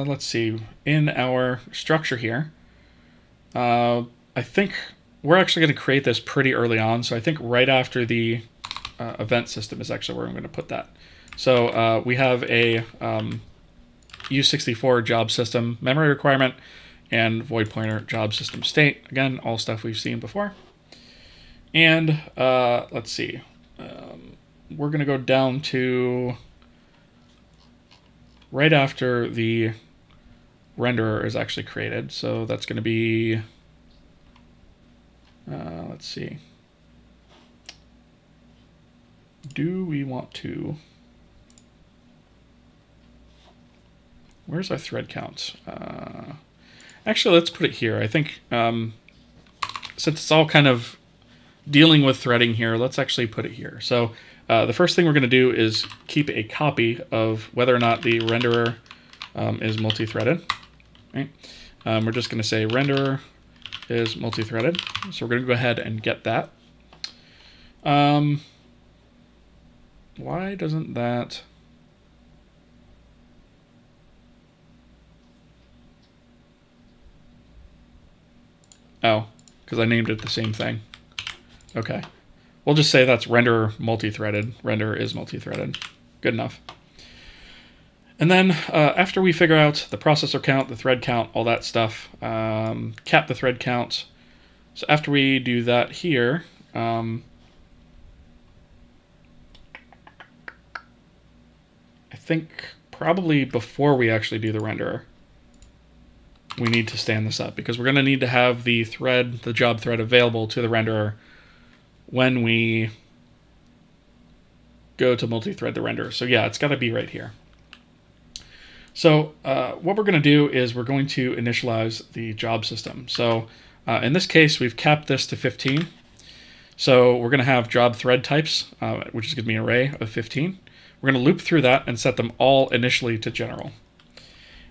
let's see, in our structure here, I think we're actually going to create this pretty early on. So I think right after the event system is actually where I'm going to put that. So we have a U64 job system memory requirement and void pointer job system state. Again, all stuff we've seen before. And let's see, we're going to go down to right after the renderer is actually created. So that's going to be, let's see, do we want to, where's our thread count? Actually, let's put it here. I think since it's all kind of dealing with threading here, let's actually put it here. So the first thing we're going to do is keep a copy of whether or not the renderer is multi-threaded. Right? We're just going to say renderer is multi-threaded. So we're going to go ahead and get that. Why doesn't that... Oh, because I named it the same thing. Okay. We'll just say that's renderer multi-threaded. Renderer is multi-threaded. Good enough. And then after we figure out the processor count, the thread count, all that stuff, cap the thread count. So after we do that here, I think probably before we actually do the renderer, we need to stand this up because we're going to need to have the thread, the job thread available to the renderer when we go to multi-thread the renderer. So yeah, it's got to be right here. So what we're going to do is we're going to initialize the job system. So in this case, we've capped this to 15. So we're going to have job thread types, which is going to be an array of 15. We're going to loop through that and set them all initially to general.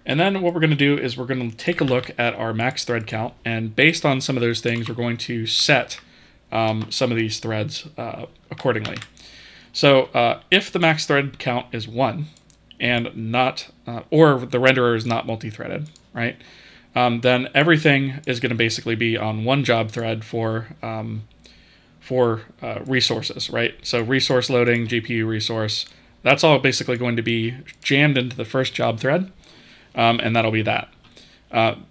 And then what we're going to do is we're going to take a look at our max thread count, and based on some of those things, we're going to set some of these threads accordingly. So if the max thread count is 1 and not, or the renderer is not multi-threaded, right? Then everything is going to basically be on one job thread for resources, right? So resource loading, GPU resource, that's all basically going to be jammed into the first job thread. And that'll be that.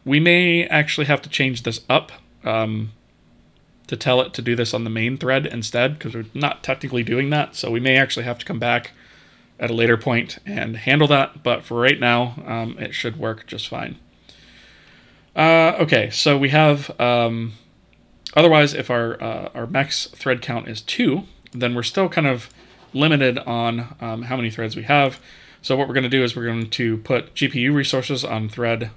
We may actually have to change this up to tell it to do this on the main thread instead, because we're not technically doing that. So we may actually have to come back at a later point and handle that. But for right now, it should work just fine. Okay, so we have, otherwise, if our max thread count is 2, then we're still kind of limited on how many threads we have. So what we're going to do is we're going to put GPU resources on thread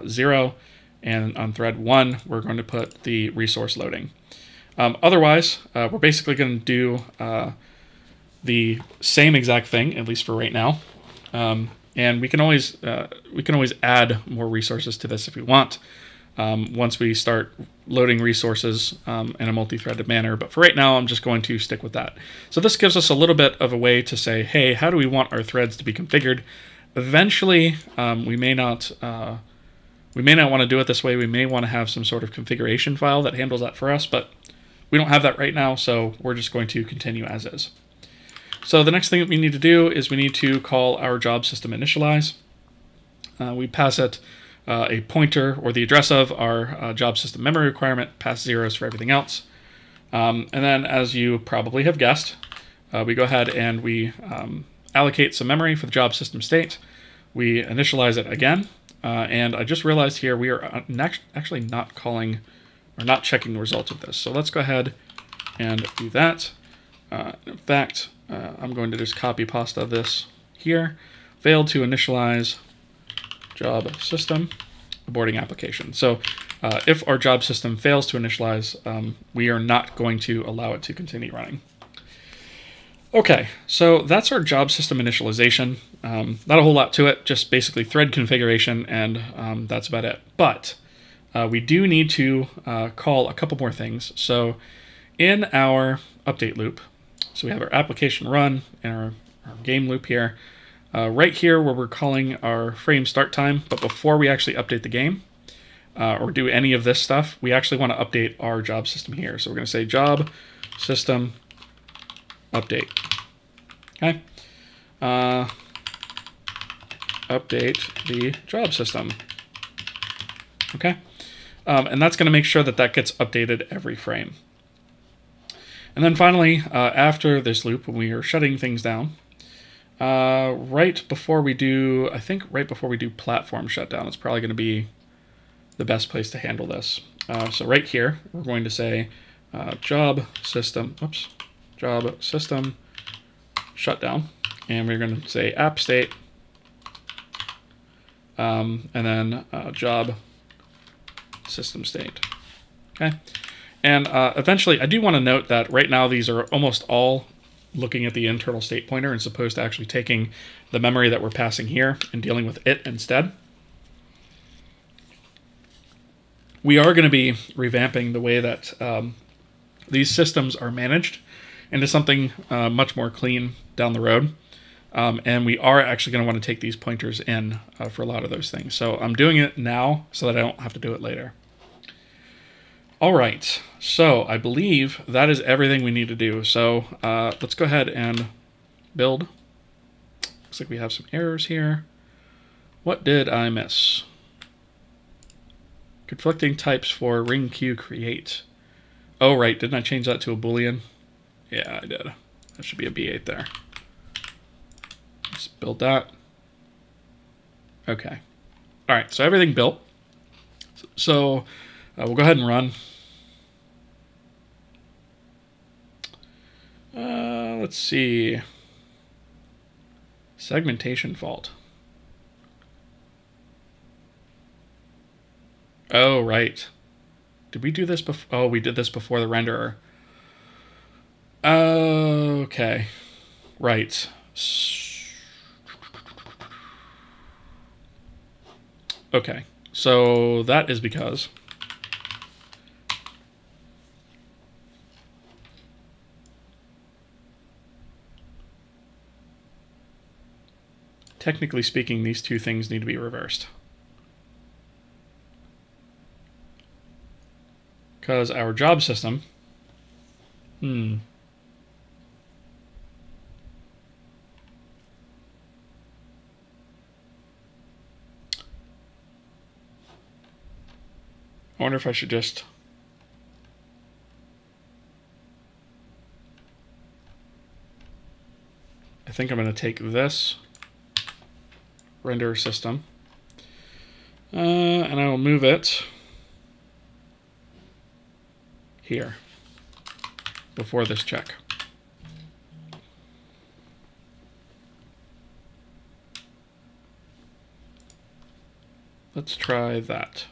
0, and on thread 1, we're going to put the resource loading. Otherwise, we're basically going to do the same exact thing, at least for right now. And we can always add more resources to this if we want, once we start loading resources in a multi-threaded manner. But for right now, I'm just going to stick with that. So this gives us a little bit of a way to say, hey, how do we want our threads to be configured? Eventually, we may not want to do it this way. We may want to have some sort of configuration file that handles that for us, but we don't have that right now, so we're just going to continue as is. So the next thing that we need to do is we need to call our job system initialize. We pass it a pointer or the address of our job system memory requirement, pass zeros for everything else. And then, as you probably have guessed, we go ahead and we allocate some memory for the job system state. We initialize it again. And I just realized here we are actually not calling or not checking the results of this. So let's go ahead and do that. In fact, I'm going to just copy pasta this here. Failed to initialize job system aborting application. So if our job system fails to initialize, we are not going to allow it to continue running. Okay, so that's our job system initialization. Not a whole lot to it, just basically thread configuration, and that's about it. But we do need to call a couple more things. So in our update loop, so we have our application run and our game loop here. Right here where we're calling our frame start time, but before we actually update the game or do any of this stuff, we actually want to update our job system here. So we're going to say job system update. Okay. Update the job system. Okay. And that's going to make sure that that gets updated every frame. And then finally, after this loop, when we are shutting things down, right before we do, I think right before we do platform shutdown, it's probably going to be the best place to handle this. So right here, we're going to say job system shutdown, and we're going to say app state, and then job system state. Okay, And eventually, I do want to note that right now these are almost all looking at the internal state pointer as opposed to actually taking the memory that we're passing here and dealing with it instead. We are going to be revamping the way that these systems are managed into something much more clean down the road. And we are actually going to want to take these pointers in for a lot of those things. So I'm doing it now so that I don't have to do it later. All right, so I believe that is everything we need to do. So let's go ahead and build. Looks like we have some errors here. What did I miss? Conflicting types for ring queue create. Oh, right, didn't I change that to a Boolean? Yeah, I did. That should be a B8 there. Let's build that. Okay. All right, so everything built. So we'll go ahead and run. Let's see. Segmentation fault. Oh, right. Did we do this before? Oh, we did this before the renderer. Okay. Right. Okay. So that is because technically speaking, these two things need to be reversed. Because our job system, I wonder if I should just I think I'm going to take this render system and I will move it here before this check. Let's try that.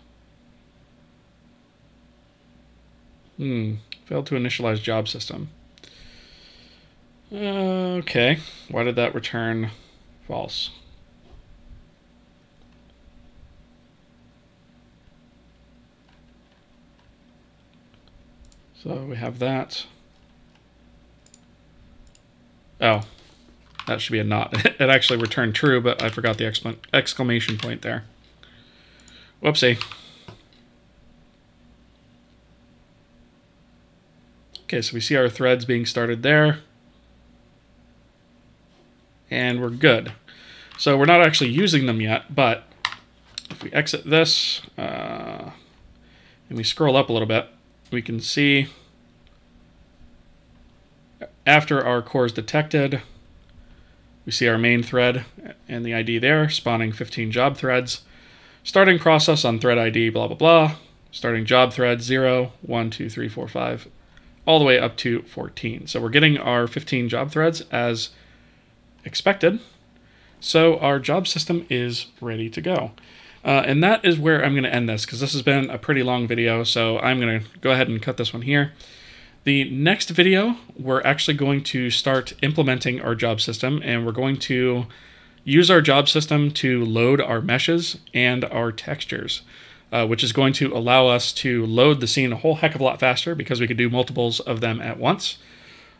Failed to initialize job system. Okay, why did that return false? So we have that. Oh, that should be a not. It actually returned true, but I forgot the exclamation point there. Whoopsie. Okay, so we see our threads being started there. And we're good. So we're not actually using them yet, but if we exit this and we scroll up a little bit, we can see after our core is detected, we see our main thread and the ID there, spawning 15 job threads. Starting process on thread ID, blah, blah, blah. Starting job thread 0, 1, 2, 3, 4, 5, all the way up to 14. So we're getting our 15 job threads as expected. So our job system is ready to go. And that is where I'm going to end this, because this has been a pretty long video, so I'm going to go ahead and cut this one here. The next video, we're actually going to start implementing our job system, and we're going to use our job system to load our meshes and our textures, which is going to allow us to load the scene a whole heck of a lot faster because we could do multiples of them at once.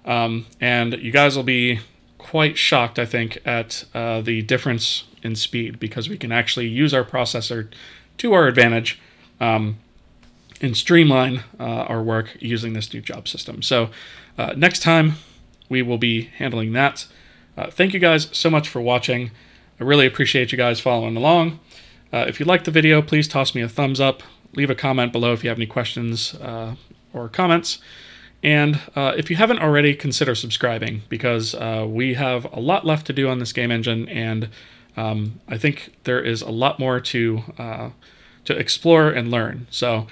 And you guys will be quite shocked, I think, at the difference in speed, because we can actually use our processor to our advantage and streamline our work using this new job system. So next time we will be handling that. Thank you guys so much for watching. I really appreciate you guys following along. If you liked the video, please toss me a thumbs up. Leave a comment below if you have any questions or comments. And if you haven't already, consider subscribing, because we have a lot left to do on this game engine, and I think there is a lot more to explore and learn. So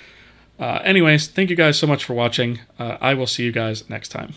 anyways, thank you guys so much for watching. I will see you guys next time.